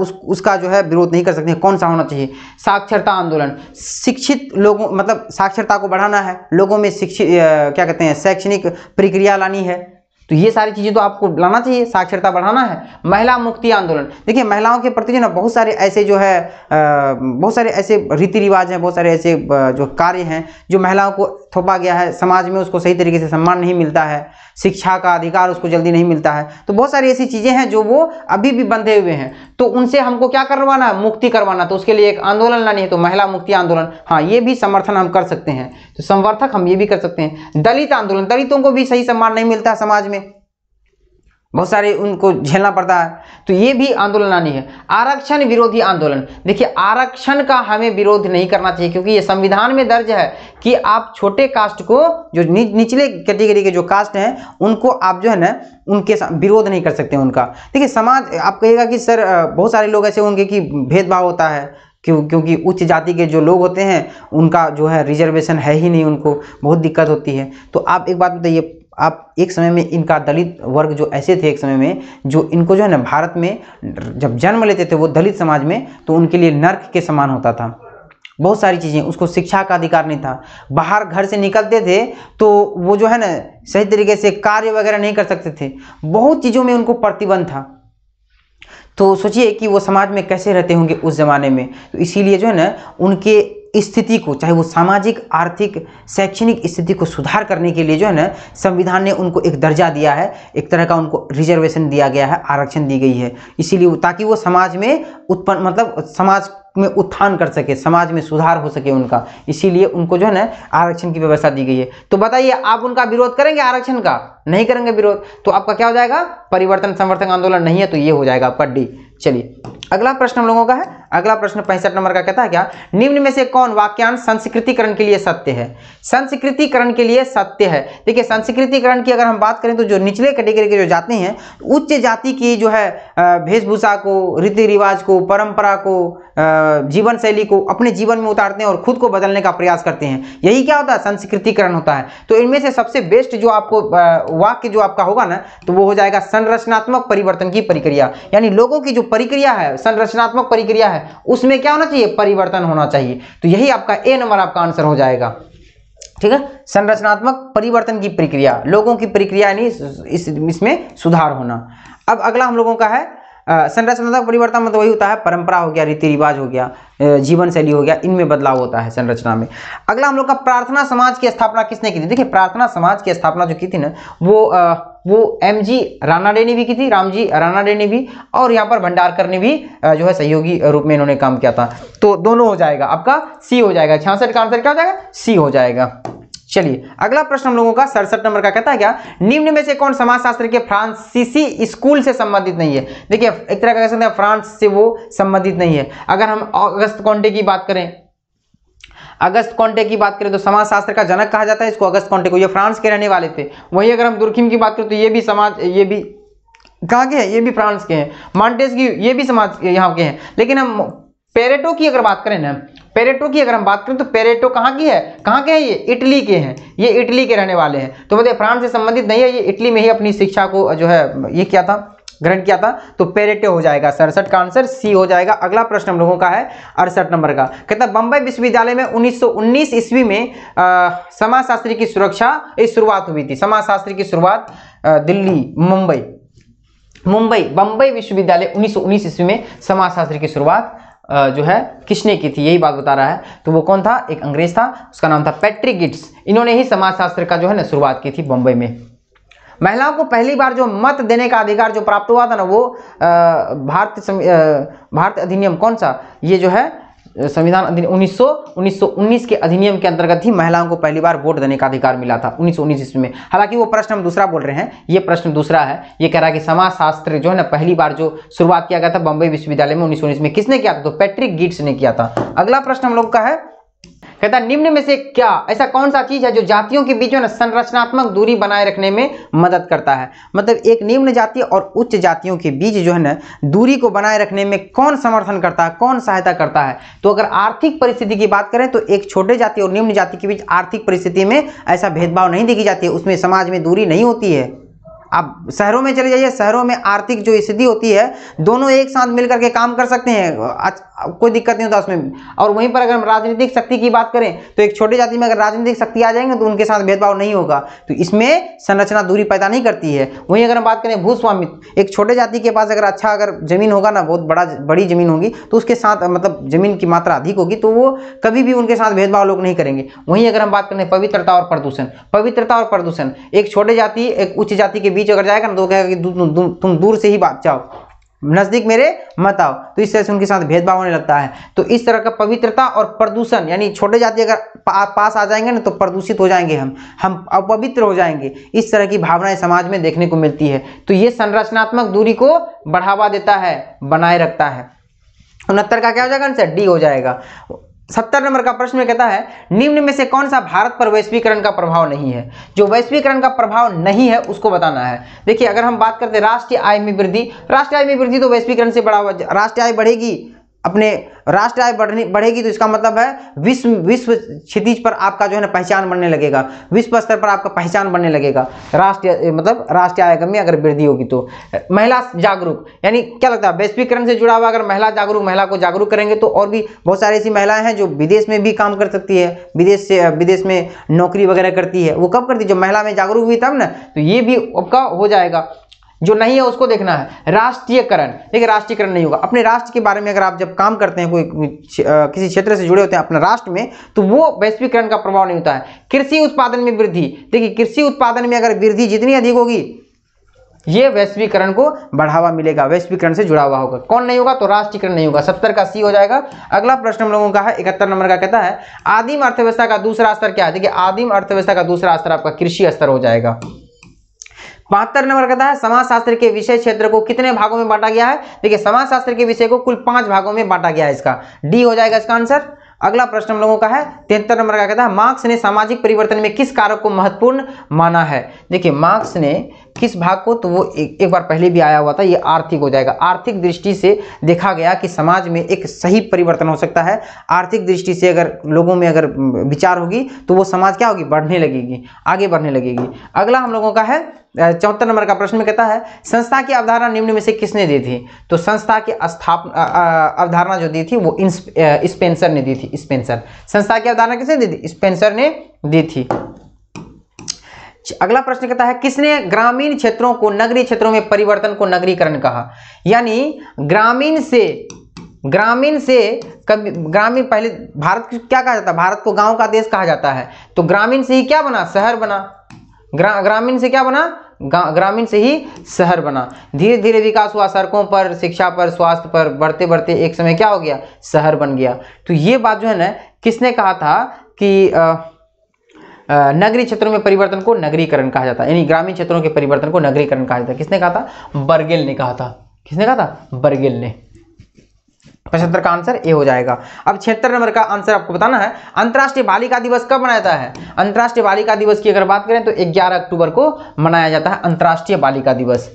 Speaker 1: उसका जो है विरोध नहीं कर सकते हैं। कौन सा होना चाहिए? साक्षरता आंदोलन, शिक्षित लोगों, मतलब साक्षरता को बढ़ाना है, लोगों में क्या कहते हैं शैक्षणिक प्रक्रिया लानी है, तो ये सारी चीजें तो आपको लाना चाहिए, साक्षरता बढ़ाना है। महिला मुक्ति आंदोलन, देखिए महिलाओं के प्रति जो ना बहुत सारे ऐसे जो है बहुत सारे ऐसे रीति रिवाज हैं, बहुत सारे ऐसे जो कार्य हैं जो महिलाओं को थोपा गया है, समाज में उसको सही तरीके से सम्मान नहीं मिलता है, शिक्षा का अधिकार उसको जल्दी नहीं मिलता है। तो बहुत सारी ऐसी चीजें हैं जो वो अभी भी बंधे हुए हैं, तो उनसे हमको क्या करवाना है? मुक्ति करवाना। तो उसके लिए एक आंदोलन लानी है, तो महिला मुक्ति आंदोलन, हाँ ये भी समर्थन हम कर सकते हैं। तो समर्थक हम ये भी कर सकते हैं। दलित आंदोलन, दलितों को भी सही सम्मान नहीं मिलता है समाज में, बहुत सारे उनको झेलना पड़ता है, तो ये भी आंदोलन लानी है। आरक्षण विरोधी आंदोलन, देखिए आरक्षण का हमें विरोध नहीं करना चाहिए, क्योंकि ये संविधान में दर्ज है कि आप छोटे कास्ट को, जो निचले कैटेगरी के जो कास्ट हैं उनको आप जो है ना उनके विरोध नहीं कर सकते उनका। देखिए समाज, आप कहिएगा कि सर बहुत सारे लोग ऐसे होंगे कि भेदभाव होता है, क्योंकि उच्च जाति के जो लोग होते हैं उनका जो है रिजर्वेशन है ही नहीं, उनको बहुत दिक्कत होती है। तो आप एक बात बताइए, आप एक समय में इनका दलित वर्ग जो ऐसे थे एक समय में, जो इनको जो है ना भारत में जब जन्म लेते थे वो दलित समाज में, तो उनके लिए नर्क के समान होता था, बहुत सारी चीज़ें, उसको शिक्षा का अधिकार नहीं था, बाहर घर से निकलते थे तो वो जो है ना सही तरीके से कार्य वगैरह नहीं कर सकते थे, बहुत चीज़ों में उनको प्रतिबंध था। तो सोचिए कि वो समाज में कैसे रहते होंगे उस ज़माने में। तो इसीलिए जो है ना उनके स्थिति को, चाहे वो सामाजिक, आर्थिक, शैक्षणिक स्थिति को सुधार करने के लिए जो है ना संविधान ने उनको एक दर्जा दिया है, एक तरह का उनको रिजर्वेशन दिया गया है, आरक्षण दी गई है, इसीलिए ताकि वो समाज में उत्पन्न मतलब समाज में उत्थान कर सके, समाज में सुधार हो सके उनका, इसीलिए उनको जो है ना आरक्षण की व्यवस्था दी गई है। तो बताइए आप उनका विरोध करेंगे आरक्षण का? नहीं करेंगे विरोध, तो आपका क्या हो जाएगा? परिवर्तन समर्थक आंदोलन नहीं है, तो ये हो जाएगा आपका डी। चलिए अगला प्रश्न हम लोगों का है, अगला प्रश्न 65 नंबर का कहता है क्या, निम्न में से कौन वाक्यांश संस्कृतिकरण के लिए सत्य है? संस्कृतिकरण के लिए सत्य है। देखिए संस्कृतिकरण की अगर हम बात करें तो जो निचले कैटेगरी के जो जाति हैं, उच्च जाति की जो है वेशभूषा को, रीति रिवाज को, परंपरा को, जीवन शैली को अपने जीवन में उतारते हैं और खुद को बदलने का प्रयास करते हैं, यही क्या होता है? संस्कृतिकरण होता है। तो इनमें से सबसे बेस्ट जो आपको वाक्य जो आपका होगा ना, तो वो हो जाएगा संरचनात्मक परिवर्तन की प्रक्रिया, यानी लोगों की जो प्रक्रिया है, संरचनात्मक प्रक्रिया है, उसमें क्या होना चाहिए? परिवर्तन होना चाहिए। तो यही आपका ए नंबर आपका आंसर हो जाएगा। ठीक है, संरचनात्मक परिवर्तन की प्रक्रिया, लोगों की प्रक्रिया यानी इसमें सुधार होना। अब अगला हम लोगों का है संरचनात्मक परिवर्तन मतलब वही होता है परंपरा हो गया, रीति रिवाज हो गया, जीवन शैली हो गया, इनमें बदलाव होता है संरचना में। अगला हम लोग का प्रार्थना समाज की स्थापना किसने की थी? देखिए प्रार्थना समाज की स्थापना जो की थी ना वो एमजी रानाडे ने भी की थी, रामजी रानाडे ने भी, और यहाँ पर भंडारकर ने भी जो है सहयोगी रूप में इन्होंने काम किया था। तो दोनों हो जाएगा, आपका सी हो जाएगा, 66 का आंसर क्या हो जाएगा? सी हो जाएगा। चलिए अगला प्रश्न हम लोगों का 67 नंबर का कहता है क्या, निम्न में से कौन समाजशास्त्र के फ्रांसीसी स्कूल से संबंधित नहीं है? देखिए एक तरह का कह सकते हैं फ्रांस से वो संबंधित नहीं है। अगर हम अगस्त कॉन्टे की बात करें, अगस्त कॉन्टे की बात करें तो समाजशास्त्र का जनक कहा जाता है इसको, अगस्त कॉन्टे को, ये फ्रांस के रहने वाले थे। वहीं अगर हम दुर्खिम की बात करें तो ये भी कहाँ के हैं? ये भी फ्रांस के हैं। मॉन्टेस्क्यू ये भी समाज यहाँ के हैं। लेकिन हम पेरेटो की अगर बात करें ना, पेरेटो की अगर हम बात करें तो पेरेटो कहाँ की है? कहाँ के हैं? ये इटली के हैं, ये इटली के रहने वाले हैं। तो मतलब फ्रांस से संबंधित नहीं है, ये इटली में ही अपनी शिक्षा को जो है ये किया था, ग्रहण किया था। तो पेरेटो हो जाएगा, 67 का आंसर सी हो जाएगा। अगला प्रश्न हम लोगों का है 68 नंबर का, कहता है बंबई विश्वविद्यालय में 1919 ईस्वी में समाजशास्त्र की शुरुआत हुई थी। समाजशास्त्र की शुरुआत दिल्ली, बंबई विश्वविद्यालय 1919 ईस्वी में समाजशास्त्र की शुरुआत जो है किसने की थी, यही बात बता रहा है। तो वो कौन था? एक अंग्रेज था, उसका नाम था पैट्रिक गिट्स। इन्होंने ही समाजशास्त्र का जो है ना शुरुआत की थी बंबई में। महिलाओं को पहली बार जो मत देने का अधिकार जो प्राप्त हुआ था ना, वो भारत अधिनियम कौन सा, ये जो है संविधान अधिनियम 1919 के अधिनियम के अंतर्गत ही महिलाओं को पहली बार वोट देने का अधिकार मिला था 1919 ईस्वी में। हालांकि वो प्रश्न हम दूसरा बोल रहे हैं, ये प्रश्न दूसरा है। ये कह रहा है कि समाजशास्त्र जो है ना पहली बार जो शुरुआत किया गया था बंबई विश्वविद्यालय में 1919 में, किसने किया था? तो पैट्रिक गिट्स ने किया था। अगला प्रश्न हम लोग का है, कहता है निम्न में से क्या ऐसा कौन सा चीज है जो जातियों के बीच में संरचनात्मक दूरी बनाए रखने में मदद करता है? मतलब एक निम्न जाति और उच्च जातियों के बीच जो है ना दूरी को बनाए रखने में कौन समर्थन करता है, कौन सहायता करता है? तो अगर आर्थिक परिस्थिति की बात करें तो एक छोटे जाति और निम्न जाति के बीच आर्थिक परिस्थिति में ऐसा भेदभाव नहीं देखी जाती है, उसमें समाज में दूरी नहीं होती है। आप शहरों में चले जाइए, शहरों में आर्थिक जो स्थिति होती है दोनों एक साथ मिलकर के काम कर सकते हैं, कोई दिक्कत नहीं होता उसमें। और वहीं पर अगर हम राजनीतिक शक्ति की बात करें तो एक छोटे जाति में अगर राजनीतिक शक्ति आ जाएंगे तो उनके साथ भेदभाव नहीं होगा, तो इसमें संरचना दूरी पैदा नहीं करती है। वहीं अगर हम बात करें भूस्वामित्व, एक छोटे जाति के पास अगर जमीन होगा ना, बहुत बड़ी जमीन होगी, तो उसके साथ मतलब जमीन की मात्रा अधिक होगी, तो वो कभी भी उनके साथ भेदभाव लोग नहीं करेंगे। वहीं अगर हम बात करें पवित्रता और प्रदूषण, एक छोटे जाति एक उच्च जाति के बीच अगर जाएगा ना तो कहेगा कि तुम दूर से ही बात जाओ, नजदीक मेरे मत आओ, तो इस तरह से उनके साथ भेदभाव होने लगता है। तो इस तरह का पवित्रता और प्रदूषण, यानी छोटे जाति अगर पास आ जाएंगे ना तो प्रदूषित हो जाएंगे, हम अपवित्र हो जाएंगे, इस तरह की भावनाएं समाज में देखने को मिलती है। तो ये संरचनात्मक दूरी को बढ़ावा देता है, बनाए रखता है। 69 का क्या हो जाएगा आंसर? डी हो जाएगा। 70 नंबर का प्रश्न में कहता है निम्न में से कौन सा भारत पर वैश्वीकरण का प्रभाव नहीं है? जो वैश्वीकरण का प्रभाव नहीं है उसको बताना है। देखिए अगर हम बात करते हैं राष्ट्रीय आय में वृद्धि, तो वैश्वीकरण से बढ़ा हुआ, राष्ट्रीय आय बढ़ेगी अपने राष्ट्रीय आय बढ़ेगी तो इसका मतलब है विश्व क्षितिज पर आपका जो है ना पहचान बनने लगेगा, विश्व स्तर पर आपका पहचान बनने लगेगा, राष्ट्रीय मतलब राष्ट्रीय आय में अगर वृद्धि होगी तो। महिला जागरूक, यानी क्या लगता है वैश्वीकरण से जुड़ा हुआ, अगर महिला जागरूक, महिला को जागरूक करेंगे तो और भी बहुत सारी ऐसी महिलाएं हैं जो विदेश में भी काम कर सकती है, विदेश में नौकरी वगैरह करती है। वो कब करती है, जब महिला में जागरूक हुई तब ना। तो ये भी आपका हो जाएगा। जो नहीं है उसको देखना है। राष्ट्रीयकरण, देखिए राष्ट्रीयकरण नहीं होगा। अपने राष्ट्र के बारे में अगर आप जब काम करते हैं, कोई किसी क्षेत्र से जुड़े होते हैं अपने राष्ट्र में, तो वो वैश्वीकरण का प्रभाव नहीं होता है। कृषि उत्पादन में वृद्धि, देखिए कृषि उत्पादन में अगर वृद्धि जितनी अधिक होगी ये वैश्वीकरण को बढ़ावा मिलेगा, वैश्वीकरण से जुड़ा हुआ होगा। कौन नहीं होगा, तो राष्ट्रीयकरण नहीं होगा। 70 का सी हो जाएगा। अगला प्रश्न हम लोगों का है 71 नंबर का, कहता है आदिम अर्थव्यवस्था का दूसरा स्तर क्या है। देखिए आदिम अर्थव्यवस्था का दूसरा स्तर आपका कृषि स्तर हो जाएगा। 72 नंबर कहता है समाजशास्त्र के विषय क्षेत्र को कितने भागों में बांटा गया है। देखिए समाजशास्त्र के विषय को कुल 5 भागों में बांटा गया है, इसका डी हो जाएगा इसका आंसर। अगला प्रश्न हम लोगों का है 73 नंबर का, कहता है मार्क्स ने सामाजिक परिवर्तन में किस कारक को महत्वपूर्ण माना है। देखिए मार्क्स ने किस भाग को, तो वो एक बार पहले भी आया हुआ था, ये आर्थिक हो जाएगा। आर्थिक दृष्टि से देखा गया कि समाज में एक सही परिवर्तन हो सकता है। आर्थिक दृष्टि से अगर लोगों में अगर विचार होगी तो वो समाज क्या होगी, बढ़ने लगेगी, आगे बढ़ने लगेगी। अगला हम लोगों का है 74 नंबर का प्रश्न में, कहता है संस्था की अवधारणा निम्न में से किसने दी थी। तो संस्था की अवधारणा जो दी थी वो स्पेंसर ने दी थी। स्पेंसर, संस्था की अवधारणा किसने दी थी, स्पेंसर ने दी थी। अगला प्रश्न कहता है किसने ग्रामीण क्षेत्रों को नगरीय क्षेत्रों में परिवर्तन को नगरीकरण कहा। यानी ग्रामीण से ग्रामीण, पहले भारत को क्या कहा जाता है, भारत को गांव का देश कहा जाता है। तो ग्रामीण से ही क्या बना, शहर बना। ग्रामीण से क्या बना, ग्रामीण से ही शहर बना। धीरे धीरे विकास हुआ, सड़कों पर, शिक्षा पर, स्वास्थ्य पर, बढ़ते बढ़ते एक समय क्या हो गया, शहर बन गया। तो ये बात जो है ना किसने कहा था कि नगरीय क्षेत्रों में परिवर्तन को नगरीकरण कहा जाता है, यानी ग्रामीण क्षेत्रों के परिवर्तन को नगरीकरण कहा जाता है। किसने कहा था, बर्गेल ने कहा था। किसने कहा था, बर्गेल ने। 75 का आंसर ए हो जाएगा। अब 76 नंबर का आंसर आपको बताना है अंतर्राष्ट्रीय बालिका दिवस कब मनाया जाता है। अंतर्राष्ट्रीय बालिका दिवस की अगर बात करें तो 11 अक्टूबर को मनाया जाता है अंतर्राष्ट्रीय बालिका दिवस।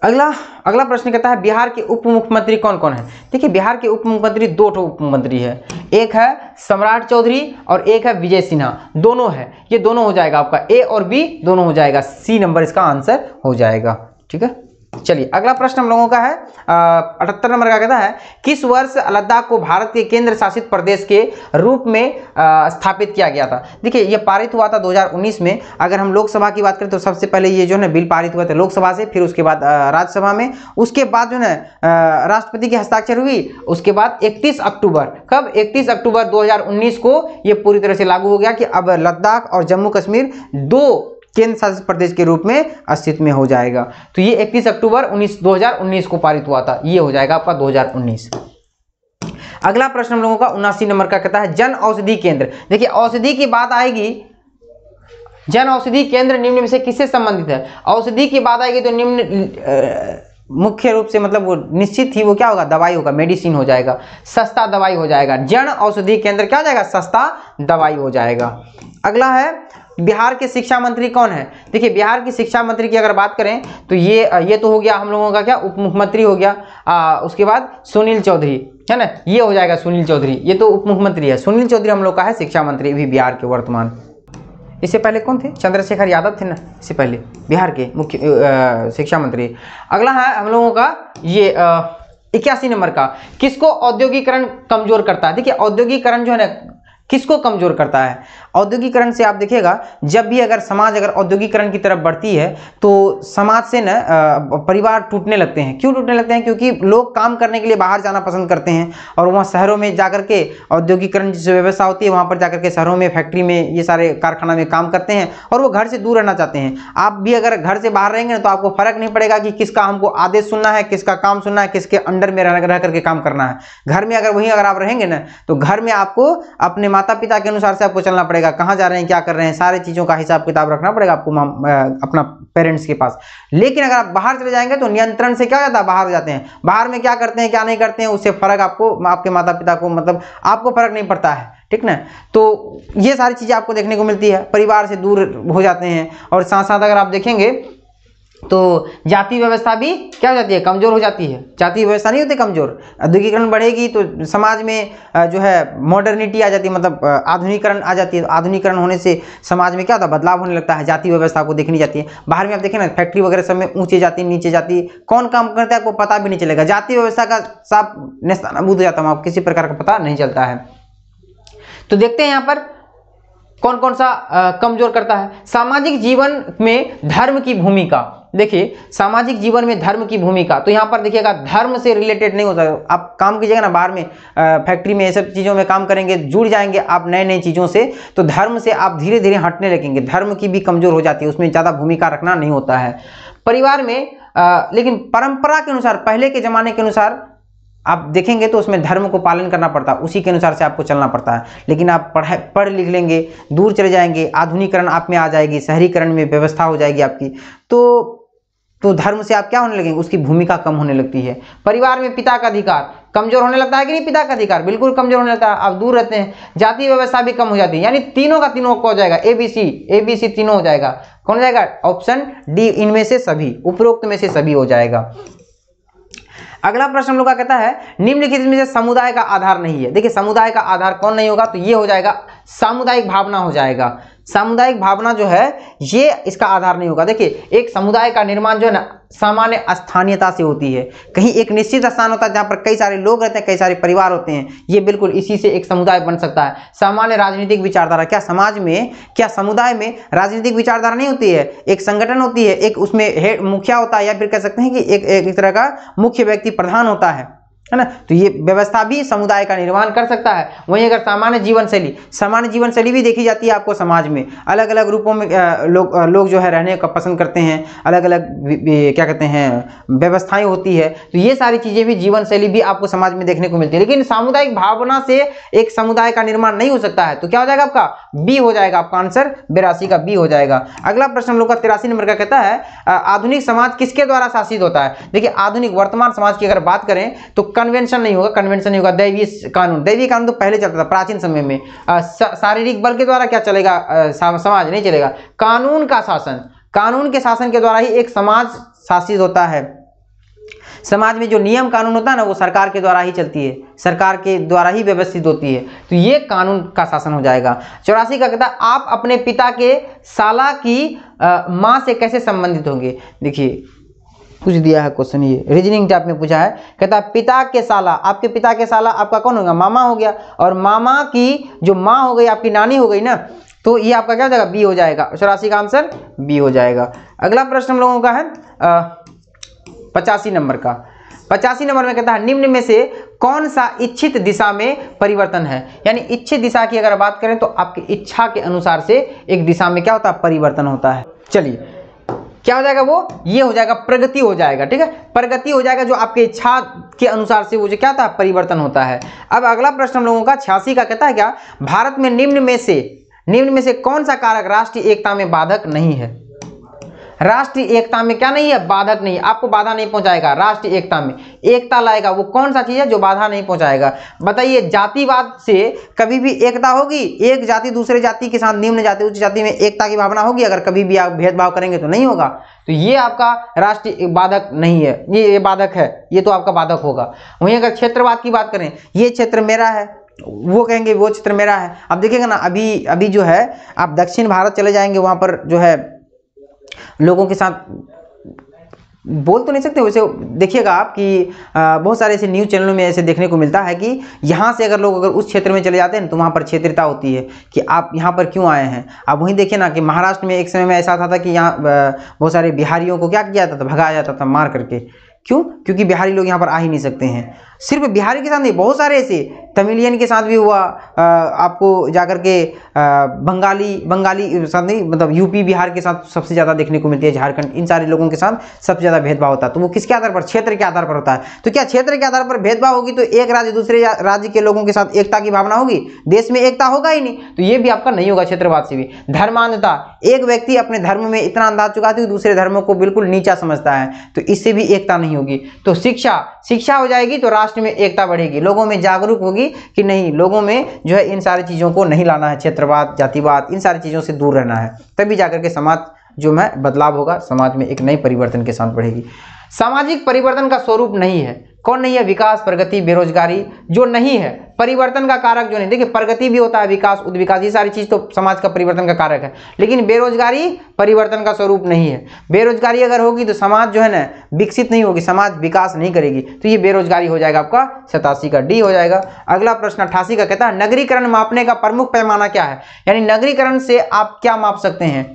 Speaker 1: अगला प्रश्न कहता है बिहार के उप मुख्यमंत्री कौन कौन है। देखिए बिहार के उप मुख्यमंत्री 2 उप मुख्यमंत्री है, एक है सम्राट चौधरी और एक है विजय सिन्हा। दोनों है, ये दोनों हो जाएगा आपका ए और बी दोनों हो जाएगा, सी नंबर इसका आंसर हो जाएगा। ठीक है, चलिए अगला प्रश्न हम लोगों का है 78 नंबर का, कहता है किस वर्ष लद्दाख को भारत के केंद्र शासित प्रदेश के रूप में स्थापित किया गया था। देखिए ये पारित हुआ था 2019 में। अगर हम लोकसभा की बात करें तो सबसे पहले ये जो है ना बिल पारित हुआ था लोकसभा से, फिर उसके बाद राज्यसभा में, उसके बाद जो है राष्ट्रपति के हस्ताक्षर हुई। उसके बाद 31 अक्टूबर, कब 31 अक्टूबर 2019 को ये पूरी तरह से लागू हो गया कि अब लद्दाख और जम्मू कश्मीर 2 केंद्र शासित प्रदेश के रूप में अस्तित्व में हो जाएगा। तो ये 31 अक्टूबर 2019 को पारित हुआ था, ये हो जाएगा आपका 2019। अगला प्रश्न हम लोगों का 79 नंबर का, कहता है जन औषधि केंद्र। देखिए औषधि की बात आएगी, जन औषधि केंद्र निम्न में से किससे संबंधित है। औषधि की बात आएगी तो निम्न मुख्य रूप से मतलब वो निश्चित ही वो क्या होगा, दवाई होगा, मेडिसिन हो जाएगा, सस्ता दवाई हो जाएगा। जन औषधि केंद्र क्या हो जाएगा, सस्ता दवाई हो जाएगा। अगला है बिहार के शिक्षा मंत्री कौन है। देखिए बिहार की शिक्षा मंत्री की अगर बात करें तो ये तो हो गया हम लोगों का क्या, उप मुख्यमंत्री हो गया। उसके बाद सुनील चौधरी है ना, ये हो जाएगा सुनील चौधरी, ये तो उप मुख्यमंत्री है। सुनील चौधरी हम लोग का है शिक्षा मंत्री भी बिहार के वर्तमान। इससे पहले कौन थे, चंद्रशेखर यादव थे ना, इससे पहले बिहार के मुख्य शिक्षा मंत्री। अगला है हम लोगों का ये 81 नंबर का, किसको औद्योगिकरण कमजोर करता है। देखिए औद्योगिकरण जो है ना किसको कमजोर करता है। औद्योगिकरण से आप देखिएगा जब भी अगर समाज अगर औद्योगिकरण की तरफ बढ़ती है तो समाज से न परिवार टूटने लगते हैं। क्यों टूटने लगते हैं, क्योंकि लोग काम करने के लिए बाहर जाना पसंद करते हैं और वहाँ शहरों में जाकर के औद्योगिकरण जिस व्यवस्था होती है वहाँ पर जाकर के शहरों में फैक्ट्री में ये सारे कारखाना में काम करते हैं और वो घर से दूर रहना चाहते हैं। आप भी अगर घर से बाहर रहेंगे तो आपको फर्क नहीं पड़ेगा कि किसका हमको आदेश सुनना है, किसका काम सुनना है, किसके अंडर में रह करके काम करना है। घर में अगर आप रहेंगे ना तो घर में आपको अपने माता पिता के अनुसार से आपको चलना पड़ेगा, कहाँ जा रहे हैं क्या कर रहे हैं सारी चीज़ों का हिसाब किताब रखना पड़ेगा आपको अपना पेरेंट्स के पास। लेकिन अगर आप बाहर चले जाएंगे तो नियंत्रण से क्या जाता है, बाहर हो जाते हैं। बाहर में क्या करते हैं क्या नहीं करते हैं उससे फर्क आपको आपके माता पिता को मतलब आपको फर्क नहीं पड़ता है, ठीक ना। तो ये सारी चीज़ें आपको देखने को मिलती है, परिवार से दूर हो जाते हैं। और साथ साथ अगर आप देखेंगे तो जाति व्यवस्था भी क्या हो जाती है, कमजोर हो जाती है। जाति व्यवस्था नहीं होती कमजोर, औद्योगिकरण बढ़ेगी तो समाज में जो है मॉडर्निटी आ जाती है, मतलब आधुनिकरण आ जाती है। आधुनिकरण होने से समाज में क्या होता है, बदलाव होने लगता है, जाति व्यवस्था को देखनी जाती है। बाहर में आप देखें ना, फैक्ट्री वगैरह सब में ऊंची जाति नीचे जाति कौन काम करता है आपको पता भी नहीं चलेगा, जाति व्यवस्था का साफ नेस्तनाबूद हो जाता है, आपको किसी प्रकार का पता नहीं चलता है। तो देखते हैं यहाँ पर कौन कौन सा कमजोर करता है। सामाजिक जीवन में धर्म की भूमिका, देखिए सामाजिक जीवन में धर्म की भूमिका, तो यहाँ पर देखिएगा धर्म से रिलेटेड नहीं होता। आप काम कीजिएगा ना बाहर में, फैक्ट्री में, ये सब चीज़ों में काम करेंगे, जुड़ जाएंगे आप नए नई चीज़ों से, तो धर्म से आप धीरे धीरे हटने लगेंगे, धर्म की भी कमजोर हो जाती है, उसमें ज़्यादा भूमिका रखना नहीं होता है। परिवार में लेकिन परंपरा के अनुसार, पहले के ज़माने के अनुसार आप देखेंगे तो उसमें धर्म को पालन करना पड़ता है, उसी के अनुसार से आपको चलना पड़ता है। लेकिन आप पढ़ लिख लेंगे, दूर चले जाएंगे, आधुनिकरण आप में आ जाएगी, शहरीकरण में व्यवस्था हो जाएगी आपकी, तो धर्म से आप क्या होने लगेंगे, उसकी भूमिका कम होने लगती है। परिवार में पिता का अधिकार कमजोर होने लगता है कि नहीं, पिता का अधिकार बिल्कुल कमजोर होने लगता है, आप दूर रहते हैं। जाति व्यवस्था भी कम हो जाती है, यानी तीनों का तीनों को हो जाएगा, ABC तीनों हो जाएगा। कौन हो जाएगा, ऑप्शन डी, इनमें से सभी, उपरोक्त में से सभी हो जाएगा। अगला प्रश्न हम लोग का कहता है निम्नलिखित में से समुदाय का आधार नहीं है। देखिए समुदाय का आधार कौन नहीं होगा, तो ये हो जाएगा सामुदायिक भावना हो जाएगा। सामुदायिक भावना जो है ये इसका आधार नहीं होगा। देखिए एक समुदाय का निर्माण जो है ना सामान्य स्थानीयता से होती है, कहीं एक निश्चित स्थान होता है जहाँ पर कई सारे लोग रहते हैं, कई सारे परिवार होते हैं, ये बिल्कुल इसी से एक समुदाय बन सकता है। सामान्य राजनीतिक विचारधारा, क्या समाज में, क्या समुदाय में राजनीतिक विचारधारा नहीं होती है, एक संगठन होती है, एक उसमें मुखिया होता है, या फिर कह सकते हैं कि एक तरह का मुख्य व्यक्ति प्रधान होता है ना, तो ये व्यवस्था भी समुदाय का निर्माण कर सकता है। वहीं अगर सामान्य जीवन शैली भी देखी जाती है आपको समाज में, अलग अलग रूपों में लोग जो है रहने का पसंद करते हैं, अलग अलग क्या कहते हैं व्यवस्थाएं होती है, तो ये सारी चीजें भी जीवन शैली भी आपको समाज में देखने को मिलती है। लेकिन सामुदायिक भावना से एक समुदाय का निर्माण नहीं हो सकता है, तो क्या हो जाएगा आपका बी हो जाएगा, आपका आंसर 82 का बी हो जाएगा। अगला प्रश्न हम लोग का 83 नंबर का कहता है आधुनिक समाज किसके द्वारा शासित होता है। देखिए आधुनिक वर्तमान समाज की अगर बात करें तो कन्वेंशन नहीं होगा, दैवीय कानून तो पहले चलता था प्राचीन समय में। शारीरिक बल के द्वारा क्या चलेगा, समाज नहीं चलेगा। कानून के शासन के द्वारा ही एक समाज शासित होता है। समाज में जो नियम कानून होता है ना वो सरकार के द्वारा ही चलती है, सरकार के द्वारा ही व्यवस्थित होती है, तो ये कानून का शासन हो जाएगा। 84 का कहता है आप अपने पिता के साला की माँ से कैसे संबंधित होंगे। देखिए कुछ दिया है क्वेश्चन, ये रीजनिंग टाइप में पूछा है, कहता है पिता के साला, आपके पिता के साला आपका कौन होगा, मामा हो गया, और मामा की जो माँ हो गई आपकी नानी हो गई ना, तो ये आपका क्या हो जाएगा, बी हो जाएगा। 84 का आंसर बी हो जाएगा। अगला प्रश्न हम लोगों का है 85 नंबर का। 85 नंबर में कहता है निम्न में से कौन सा इच्छित दिशा में परिवर्तन है। यानी इच्छित दिशा की अगर बात करें तो आपकी इच्छा के अनुसार से एक दिशा में क्या होता है, परिवर्तन होता है। चलिए क्या हो जाएगा, वो ये हो जाएगा प्रगति हो जाएगा, ठीक है, प्रगति हो जाएगा, जो आपके इच्छा के अनुसार से वो जो क्या होता है परिवर्तन होता है। अब अगला प्रश्न हम लोगों का 86 का कहता है क्या भारत में निम्न में से कौन सा कारक राष्ट्रीय एकता में बाधक नहीं है। राष्ट्रीय एकता में क्या नहीं है, बाधक नहीं, आपको बाधा नहीं पहुंचाएगा, राष्ट्रीय एकता में एकता लाएगा, वो कौन सा चीज है जो बाधा नहीं पहुंचाएगा। बताइए जातिवाद से कभी भी एकता होगी, एक जाति दूसरे जाति के साथ, निम्न जाति उच्च जाति में एकता की भावना होगी अगर कभी भी आप भेदभाव करेंगे तो नहीं होगा, तो ये आपका राष्ट्रीय बाधक नहीं है, ये बाधक है, ये तो आपका बाधक होगा। वहीं अगर क्षेत्रवाद की बात करें, ये क्षेत्र मेरा है, वो कहेंगे वो क्षेत्र मेरा है। अब देखिएगा ना अभी जो है आप दक्षिण भारत चले जाएंगे, वहां पर जो है लोगों के साथ बोल तो नहीं सकते वैसे, देखिएगा आप कि बहुत सारे ऐसे न्यूज़ चैनलों में ऐसे देखने को मिलता है कि यहाँ से अगर लोग अगर उस क्षेत्र में चले जाते हैं तो वहाँ पर क्षेत्रीयता होती है कि आप यहाँ पर क्यों आए हैं। आप वहीं देखिए ना कि महाराष्ट्र में एक समय में ऐसा था कि यहाँ बहुत सारे बिहारियों को क्या किया जाता था, भगाया जाता था मार करके। क्यों? क्योंकि बिहारी लोग यहाँ पर आ ही नहीं सकते हैं। सिर्फ बिहारी के साथ नहीं, बहुत सारे ऐसे तमिलियन के साथ भी हुआ, आपको जाकर के बंगाली साथ नहीं, मतलब यूपी बिहार के साथ सबसे ज़्यादा देखने को मिलती है, झारखंड, इन सारे लोगों के साथ सबसे ज़्यादा भेदभाव होता है। तो वो किसके आधार पर, क्षेत्र के आधार पर होता है। तो क्या क्षेत्र के आधार पर भेदभाव होगी तो एक राज्य दूसरे राज्य के लोगों के साथ एकता की भावना होगी, देश में एकता होगा ही नहीं, तो ये भी आपका नहीं होगा क्षेत्रवाद से भी। धर्मांधता, एक व्यक्ति अपने धर्म में इतना अंधा चुका है कि दूसरे धर्मों को बिल्कुल नीचा समझता है, तो इससे भी एकता नहीं होगी। तो शिक्षा हो जाएगी तो राष्ट्र में एकता बढ़ेगी, लोगों में जागरूक होगी कि नहीं, लोगों में जो है इन सारी चीज़ों को नहीं लाना है, क्षेत्रवाद, जातिवाद, इन सारी चीज़ों से दूर रहना है, तभी जाकर के समाज जो मैं बदलाव होगा समाज में, एक नई परिवर्तन के साथ बढ़ेगी। सामाजिक परिवर्तन का स्वरूप नहीं है, कौन नहीं है? विकास, प्रगति, बेरोजगारी जो नहीं है, परिवर्तन का कारक जो नहीं। देखिए प्रगति भी होता है, विकास, उद्विकास, ये सारी चीज तो समाज का परिवर्तन का कारक है, लेकिन बेरोजगारी परिवर्तन का स्वरूप नहीं है। बेरोजगारी अगर होगी तो समाज जो है ना विकसित नहीं होगी, समाज विकास नहीं करेगी, तो ये बेरोजगारी हो जाएगा आपका 87 का डी हो जाएगा। अगला प्रश्न 88 का कहता है नगरीकरण मापने का प्रमुख पैमाना क्या है? यानी नगरीकरण से आप क्या माप सकते हैं?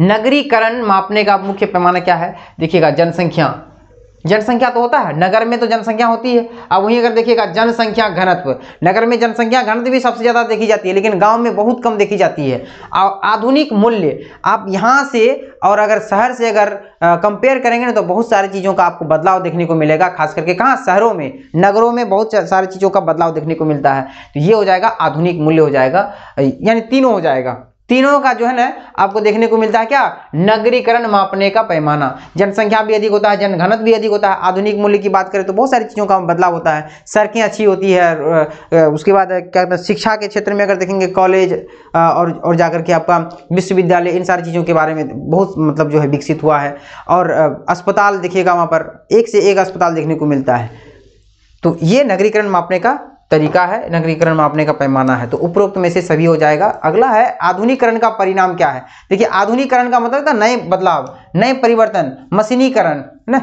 Speaker 1: नगरीकरण मापने का मुख्य पैमाना क्या है? देखिएगा जनसंख्या, जनसंख्या तो होता है, नगर में तो जनसंख्या होती है। अब वहीं अगर देखिएगा जनसंख्या घनत्व, नगर में जनसंख्या घनत्व भी सबसे ज्यादा देखी जाती है, लेकिन गांव में बहुत कम देखी जाती है। आधुनिक मूल्य आप यहाँ से और अगर शहर से अगर कंपेयर करेंगे ना तो बहुत सारी चीज़ों का आपको बदलाव देखने को मिलेगा, खास करके कहाँ? शहरों में, नगरों में बहुत सारी चीज़ों का बदलाव देखने को मिलता है। तो ये हो जाएगा आधुनिक मूल्य हो जाएगा, यानी तीनों हो जाएगा। तीनों का जो है ना आपको देखने को मिलता है क्या? नगरीकरण मापने का पैमाना। जनसंख्या भी अधिक होता है, जनघनत्व भी अधिक होता है। आधुनिक मूल्य की बात करें तो बहुत सारी चीज़ों का बदलाव होता है, सड़कें अच्छी होती है, उसके बाद क्या कहते हैं शिक्षा के क्षेत्र में अगर देखेंगे कॉलेज और जाकर के आपका विश्वविद्यालय, इन सारी चीज़ों के बारे में बहुत मतलब जो है विकसित हुआ है। और अस्पताल देखिएगा वहाँ पर एक से एक अस्पताल देखने को मिलता है। तो ये नगरीकरण मापने का तरीका है, नगरीकरण मापने का पैमाना है। तो उपरोक्त में से सभी हो जाएगा। अगला है आधुनिकीकरण का परिणाम क्या है? देखिए आधुनिकीकरण का मतलब था नए बदलाव, नए परिवर्तन, मशीनीकरण, ना,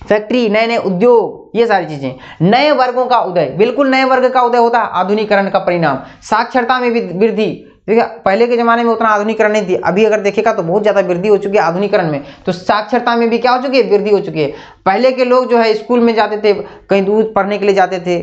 Speaker 1: फैक्ट्री, नए नए उद्योग, ये सारी चीजें, नए वर्गों का उदय, बिल्कुल नए वर्ग का उदय होता है आधुनिकीकरण का परिणाम। साक्षरता में वृद्धि, देखिए पहले के जमाने में उतना आधुनिकीकरण नहीं थी, अभी अगर देखेगा तो बहुत ज्यादा वृद्धि हो चुकी है आधुनिकीकरण में। तो साक्षरता में भी क्या हो चुकी है? वृद्धि हो चुकी है। पहले के लोग जो है स्कूल में जाते थे, कहीं दूर पढ़ने के लिए जाते थे,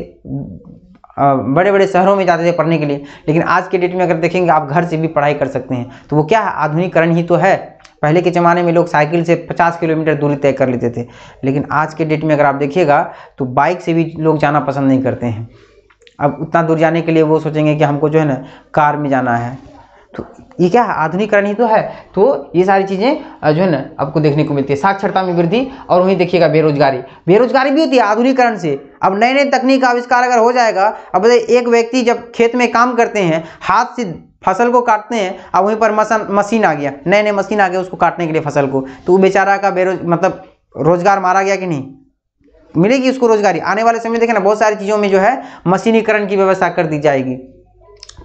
Speaker 1: बड़े बड़े शहरों में जाते थे पढ़ने के लिए, लेकिन आज के डेट में अगर देखेंगे आप घर से भी पढ़ाई कर सकते हैं। तो वो क्या है? आधुनिकीकरण ही तो है। पहले के ज़माने में लोग साइकिल से 50 किलोमीटर दूरी तय कर लेते थे, लेकिन आज के डेट में अगर आप देखिएगा तो बाइक से भी लोग जाना पसंद नहीं करते हैं। अब उतना दूर जाने के लिए वो सोचेंगे कि हमको जो है ना कार में जाना है। तो ये क्या है? आधुनिकीकरण ही तो है। तो ये सारी चीज़ें जो है ना आपको देखने को मिलती है। साक्षरता में वृद्धि, और वहीं देखिएगा बेरोजगारी, बेरोजगारी भी होती है आधुनिकीकरण से। अब नए नए तकनीक का आविष्कार अगर हो जाएगा, अब एक व्यक्ति जब खेत में काम करते हैं, हाथ से फसल को काटते हैं, अब वहीं पर मशीन आ गया, नए नए मशीन आ गया उसको काटने के लिए फसल को, तो वो बेचारा का मतलब रोजगार मारा गया कि नहीं? मिलेगी उसको रोजगारी। आने वाले समय देखें ना बहुत सारी चीज़ों में जो है मशीनीकरण की व्यवस्था कर दी जाएगी।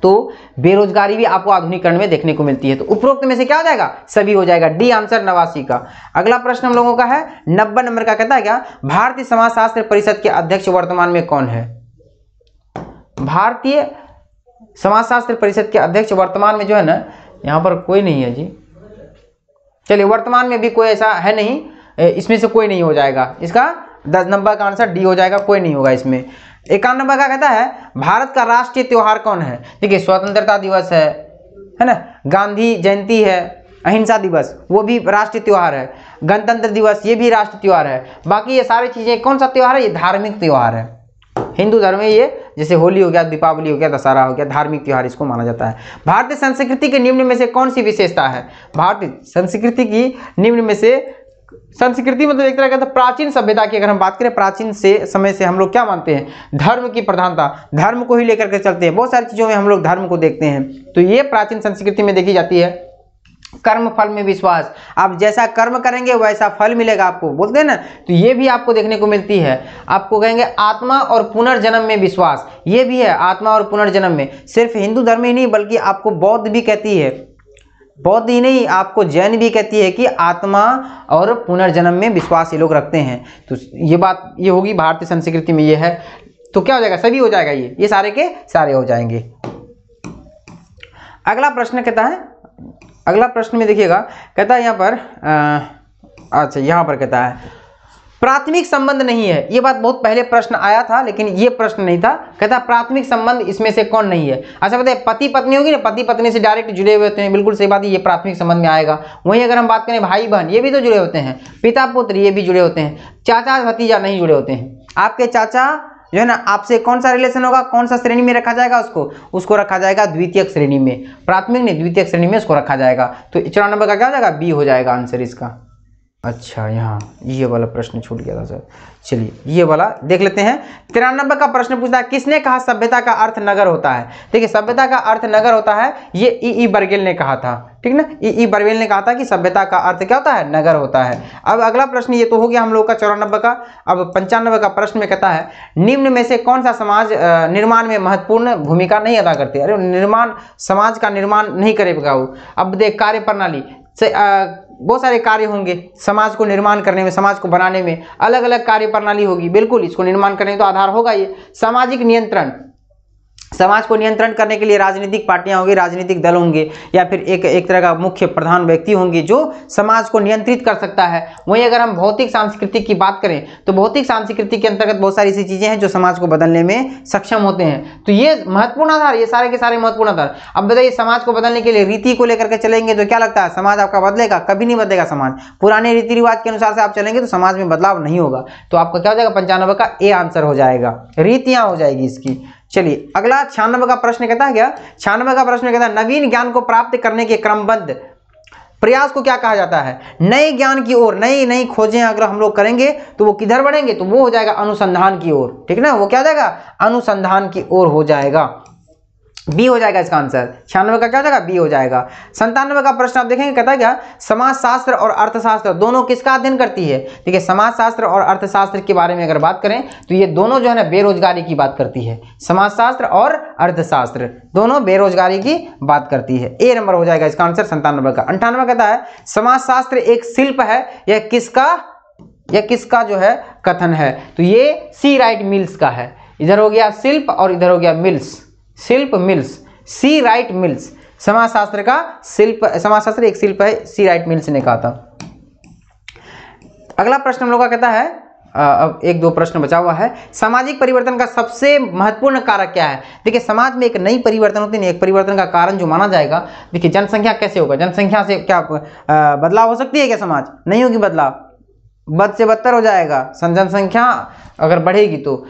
Speaker 1: तो बेरोजगारी भी आपको आधुनिकीकरण में देखने को मिलती है। तो उपरोक्त में से क्या हो जाएगा? सभी हो जाएगा। डी आंसर 89 का। अगला प्रश्न हम लोगों का है 90 नंबर का, कहता है क्या? भारतीय समाजशास्त्र परिषद के अध्यक्ष वर्तमान में कौन है? भारतीय समाजशास्त्र परिषद के अध्यक्ष वर्तमान में जो है ना, यहाँ पर कोई नहीं है जी। चलिए वर्तमान में भी कोई ऐसा है नहीं, इसमें से कोई नहीं हो जाएगा। इसका 10 नंबर का आंसर डी हो जाएगा, कोई नहीं होगा इसमें। 51 नंबर का कहता है भारत का राष्ट्रीय त्योहार कौन है? देखिए स्वतंत्रता दिवस है ना, गांधी जयंती है, अहिंसा दिवस वो भी राष्ट्रीय त्योहार है, गणतंत्र दिवस ये भी राष्ट्रीय त्योहार है। बाकी ये सारी चीजें कौन सा त्योहार है? ये धार्मिक त्योहार है। हिंदू धर्म में ये जैसे होली हो गया, दीपावली हो गया, दशहरा हो गया, धार्मिक त्योहार इसको माना जाता है। भारतीय संस्कृति के निम्न में से कौन सी विशेषता है? भारतीय संस्कृति की निम्न में से, संस्कृति मतलब एक तरह का तो प्राचीन सभ्यता की अगर हम बात करें, प्राचीन से समय से हम लोग क्या मानते हैं? धर्म की प्रधानता, धर्म को ही लेकर के चलते हैं। बहुत सारी चीजों में हम लोग धर्म को देखते हैं, तो ये प्राचीन संस्कृति में देखी जाती है। कर्म फल में विश्वास, आप जैसा कर्म करेंगे वैसा फल मिलेगा आपको, बोलते हैं ना, तो ये भी आपको देखने को मिलती है। आपको कहेंगे आत्मा और पुनर्जन्म में विश्वास, ये भी है आत्मा और पुनर्जन्म में। सिर्फ हिंदू धर्म ही नहीं बल्कि आपको बौद्ध भी कहती है, बौद्ध ही नहीं आपको जैन भी कहती है कि आत्मा और पुनर्जन्म में विश्वास ये लोग रखते हैं। तो ये बात ये होगी भारतीय संस्कृति में ये है। तो क्या हो जाएगा? सभी हो जाएगा, ये सारे के सारे हो जाएंगे। अगला प्रश्न कहता है, अगला प्रश्न में देखिएगा, कहता है यहाँ पर अच्छा यहाँ पर कहता है प्राथमिक संबंध नहीं है। ये बात बहुत पहले प्रश्न आया था, लेकिन ये प्रश्न नहीं था। कहता प्राथमिक संबंध इसमें से कौन नहीं है? अच्छा बताइए, पति पत्नी होगी ना, पति पत्नी से डायरेक्ट जुड़े हुए होते हैं, बिल्कुल सही बात है, ये प्राथमिक संबंध में आएगा। वहीं अगर हम बात करें भाई बहन, ये भी तो जुड़े होते हैं, पिता पुत्र ये भी जुड़े होते हैं, चाचा भतीजा नहीं जुड़े होते हैं। आपके चाचा जो है ना आपसे कौन सा रिलेशन होगा, कौन सा श्रेणी में रखा जाएगा? उसको रखा जाएगा द्वितीयक श्रेणी में, प्राथमिक नहीं द्वितीयक श्रेणी में उसको रखा जाएगा। तो 94 नंबर का क्या हो जाएगा? बी हो जाएगा आंसर इसका। अच्छा यहाँ ये वाला प्रश्न छूट गया था सर, चलिए ये वाला देख लेते हैं। 93 नंबर का प्रश्न पूछता है किसने कहा सभ्यता का अर्थ नगर होता है? देखिए सभ्यता का अर्थ नगर होता है, ये ई बर्गेल ने कहा था। ठीक ना। ई बर्वेल ने कहा था कि सभ्यता का अर्थ क्या होता है, नगर होता है। अब अगला प्रश्न ये तो हो गया हम लोग का 94 का। अब 95 का प्रश्न में कहता है निम्न में से कौन सा समाज निर्माण में महत्वपूर्ण भूमिका नहीं अदा करते। अरे निर्माण, समाज का निर्माण नहीं करेगा वो। अब देख कार्य प्रणाली से बहुत सारे कार्य होंगे समाज को निर्माण करने में, समाज को बनाने में अलग अलग कार्य प्रणाली होगी, बिल्कुल इसको निर्माण करने तो आधार होगा ये। सामाजिक नियंत्रण, समाज को नियंत्रण करने के लिए राजनीतिक पार्टियां होंगी, राजनीतिक दल होंगे, या फिर एक तरह का मुख्य प्रधान व्यक्ति होंगे जो समाज को नियंत्रित कर सकता है। वहीं अगर हम भौतिक सांस्कृतिक की बात करें तो भौतिक सांस्कृतिक के अंतर्गत बहुत सारी ऐसी चीजें हैं जो समाज को बदलने में सक्षम होते हैं। तो ये महत्वपूर्ण आधार, ये सारे के सारे महत्वपूर्ण आधार। अब बताइए समाज को बदलने के लिए रीति को लेकर के चलेंगे तो क्या लगता है समाज आपका बदलेगा? कभी नहीं बदलेगा समाज। पुराने रीति रिवाज के अनुसार से आप चलेंगे तो समाज में बदलाव नहीं होगा। तो आपका क्या हो जाएगा, 95 का ए आंसर हो जाएगा, रीतियां हो जाएगी इसकी। चलिए अगला 96 का प्रश्न कहता है क्या, 96 का प्रश्न कहता है नवीन ज्ञान को प्राप्त करने के क्रमबद्ध प्रयास को क्या कहा जाता है? नए ज्ञान की ओर नई नई खोजें अगर हम लोग करेंगे तो वो किधर बढ़ेंगे, तो वो हो जाएगा अनुसंधान की ओर, ठीक ना। वो क्या हो जाएगा, अनुसंधान की ओर हो जाएगा। बी हो जाएगा इसका आंसर। 96 का क्या हो जाएगा, बी हो जाएगा। 97 का प्रश्न आप देखेंगे कहता है क्या, समाजशास्त्र और अर्थशास्त्र दोनों किसका अध्ययन करती है? देखिए समाजशास्त्र और अर्थशास्त्र के बारे में अगर बात करें तो ये दोनों जो है ना बेरोजगारी की बात करती है। समाजशास्त्र और अर्थशास्त्र दोनों बेरोजगारी की बात करती है। ए नंबर हो जाएगा इसका आंसर 97 का। 98 कहता है समाजशास्त्र एक शिल्प है, यह किसका जो है कथन है? तो ये सी राइट मिल्स का है। इधर हो गया शिल्प और इधर हो गया मिल्स, शिल्प मिल्स, सी राइट मिल्स। समाजशास्त्र का शिल्प, समाजशास्त्र एक शिल्प है, सी राइट मिल्स ने कहा था। अगला प्रश्न हम लोग का कहता है, अब एक दो प्रश्न बचा हुआ है, सामाजिक परिवर्तन का सबसे महत्वपूर्ण कारक क्या है? देखिए समाज में एक नई परिवर्तन होती है, एक परिवर्तन का कारण जो माना जाएगा, देखिए जनसंख्या कैसे होगा, जनसंख्या से क्या बदलाव हो सकती है क्या? समाज नहीं होगी बदलाव, बद से बदतर हो जाएगा। जनसंख्या अगर बढ़ेगी तो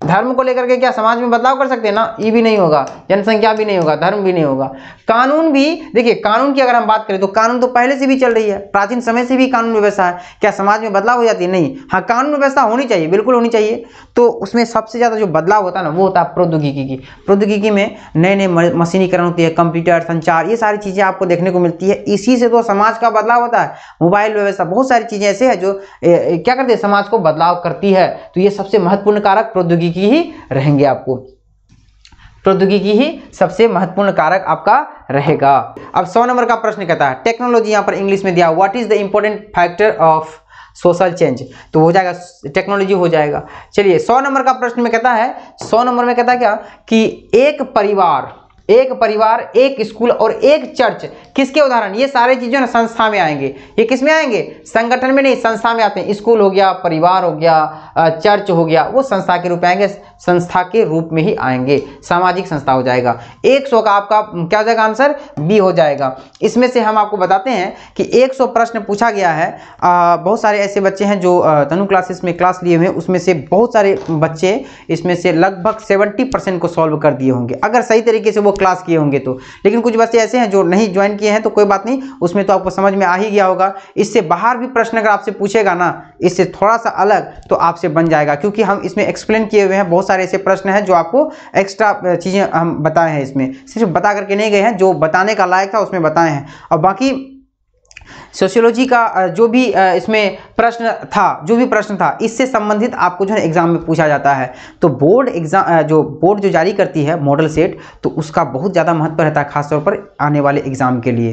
Speaker 1: धर्म को लेकर के क्या समाज में बदलाव कर सकते हैं ना, ये भी नहीं होगा, जनसंख्या भी नहीं होगा, धर्म भी नहीं होगा। कानून भी, देखिए कानून की अगर हम बात करें तो कानून तो पहले से भी चल रही है, प्राचीन समय से भी कानून व्यवस्था है। क्या समाज में बदलाव हो जाती है? नहीं। हाँ कानून व्यवस्था होनी चाहिए, बिल्कुल होनी चाहिए। तो उसमें सबसे ज्यादा जो बदलाव होता है ना वो होता है प्रौद्योगिकी की। प्रौद्योगिकी में नए नए मशीनीकरण होती है, कंप्यूटर, संचार, ये सारी चीजें आपको देखने को मिलती है। इसी से तो समाज का बदलाव होता है। मोबाइल व्यवस्था, बहुत सारी चीजें ऐसे है जो क्या करती है, समाज को बदलाव करती है। तो ये सबसे महत्वपूर्ण कारक प्रौद्योगिकी ही रहेंगे। आपको प्रौद्योगिकी ही सबसे महत्वपूर्ण कारक आपका रहेगा। अब 100 नंबर का प्रश्न कहता है टेक्नोलॉजी, यहां पर इंग्लिश में दिया, what is the important factor of social change? तो हो जाएगा टेक्नोलॉजी हो जाएगा। चलिए 100 नंबर का प्रश्न में कहता है, 100 नंबर में कहता है क्या कि एक परिवार, एक स्कूल और एक चर्च किसके उदाहरण? ये सारे चीजें ना संस्था में आएंगे। ये किस में आएंगे? संगठन में नहीं, संस्था में आते हैं। स्कूल हो गया, परिवार हो गया, चर्च हो गया, वो संस्था के रूप में आएंगे, संस्था के रूप में ही आएंगे, सामाजिक संस्था हो जाएगा। 100 का आपका क्या हो जाएगा आंसर? बी हो जाएगा। इसमें से हम आपको बताते हैं कि 100 प्रश्न पूछा गया है। बहुत सारे ऐसे बच्चे हैं जो तनु क्लासेस में क्लास लिए हुए हैं, उसमें से बहुत सारे बच्चे इसमें से लगभग 70% को सॉल्व कर दिए होंगे अगर सही तरीके से वो क्लास किए होंगे तो। लेकिन कुछ बच्चे ऐसे हैं जो नहीं ज्वाइन किए हैं, तो कोई बात नहीं, उसमें तो आपको समझ में आ ही गया होगा। इससे बाहर भी प्रश्न अगर आपसे पूछेगा ना, इससे थोड़ा सा अलग, तो आपसे बन जाएगा, क्योंकि हम इसमें एक्सप्लेन किए हुए हैं। बहुत सारे ऐसे प्रश्न हैं जो आपको एक्स्ट्रा चीजें हम बताए हैं, इसमें सिर्फ बता करके नहीं गए हैं, जो बताने का लायक था उसमें बताए हैं। और बाकी सोशियोलॉजी का जो भी इसमें प्रश्न था, इससे संबंधित आपको जो है एग्जाम में पूछा जाता है। तो बोर्ड जो जारी करती है मॉडल सेट, तो उसका बहुत ज़्यादा महत्व रहता है, खासतौर पर आने वाले एग्जाम के लिए।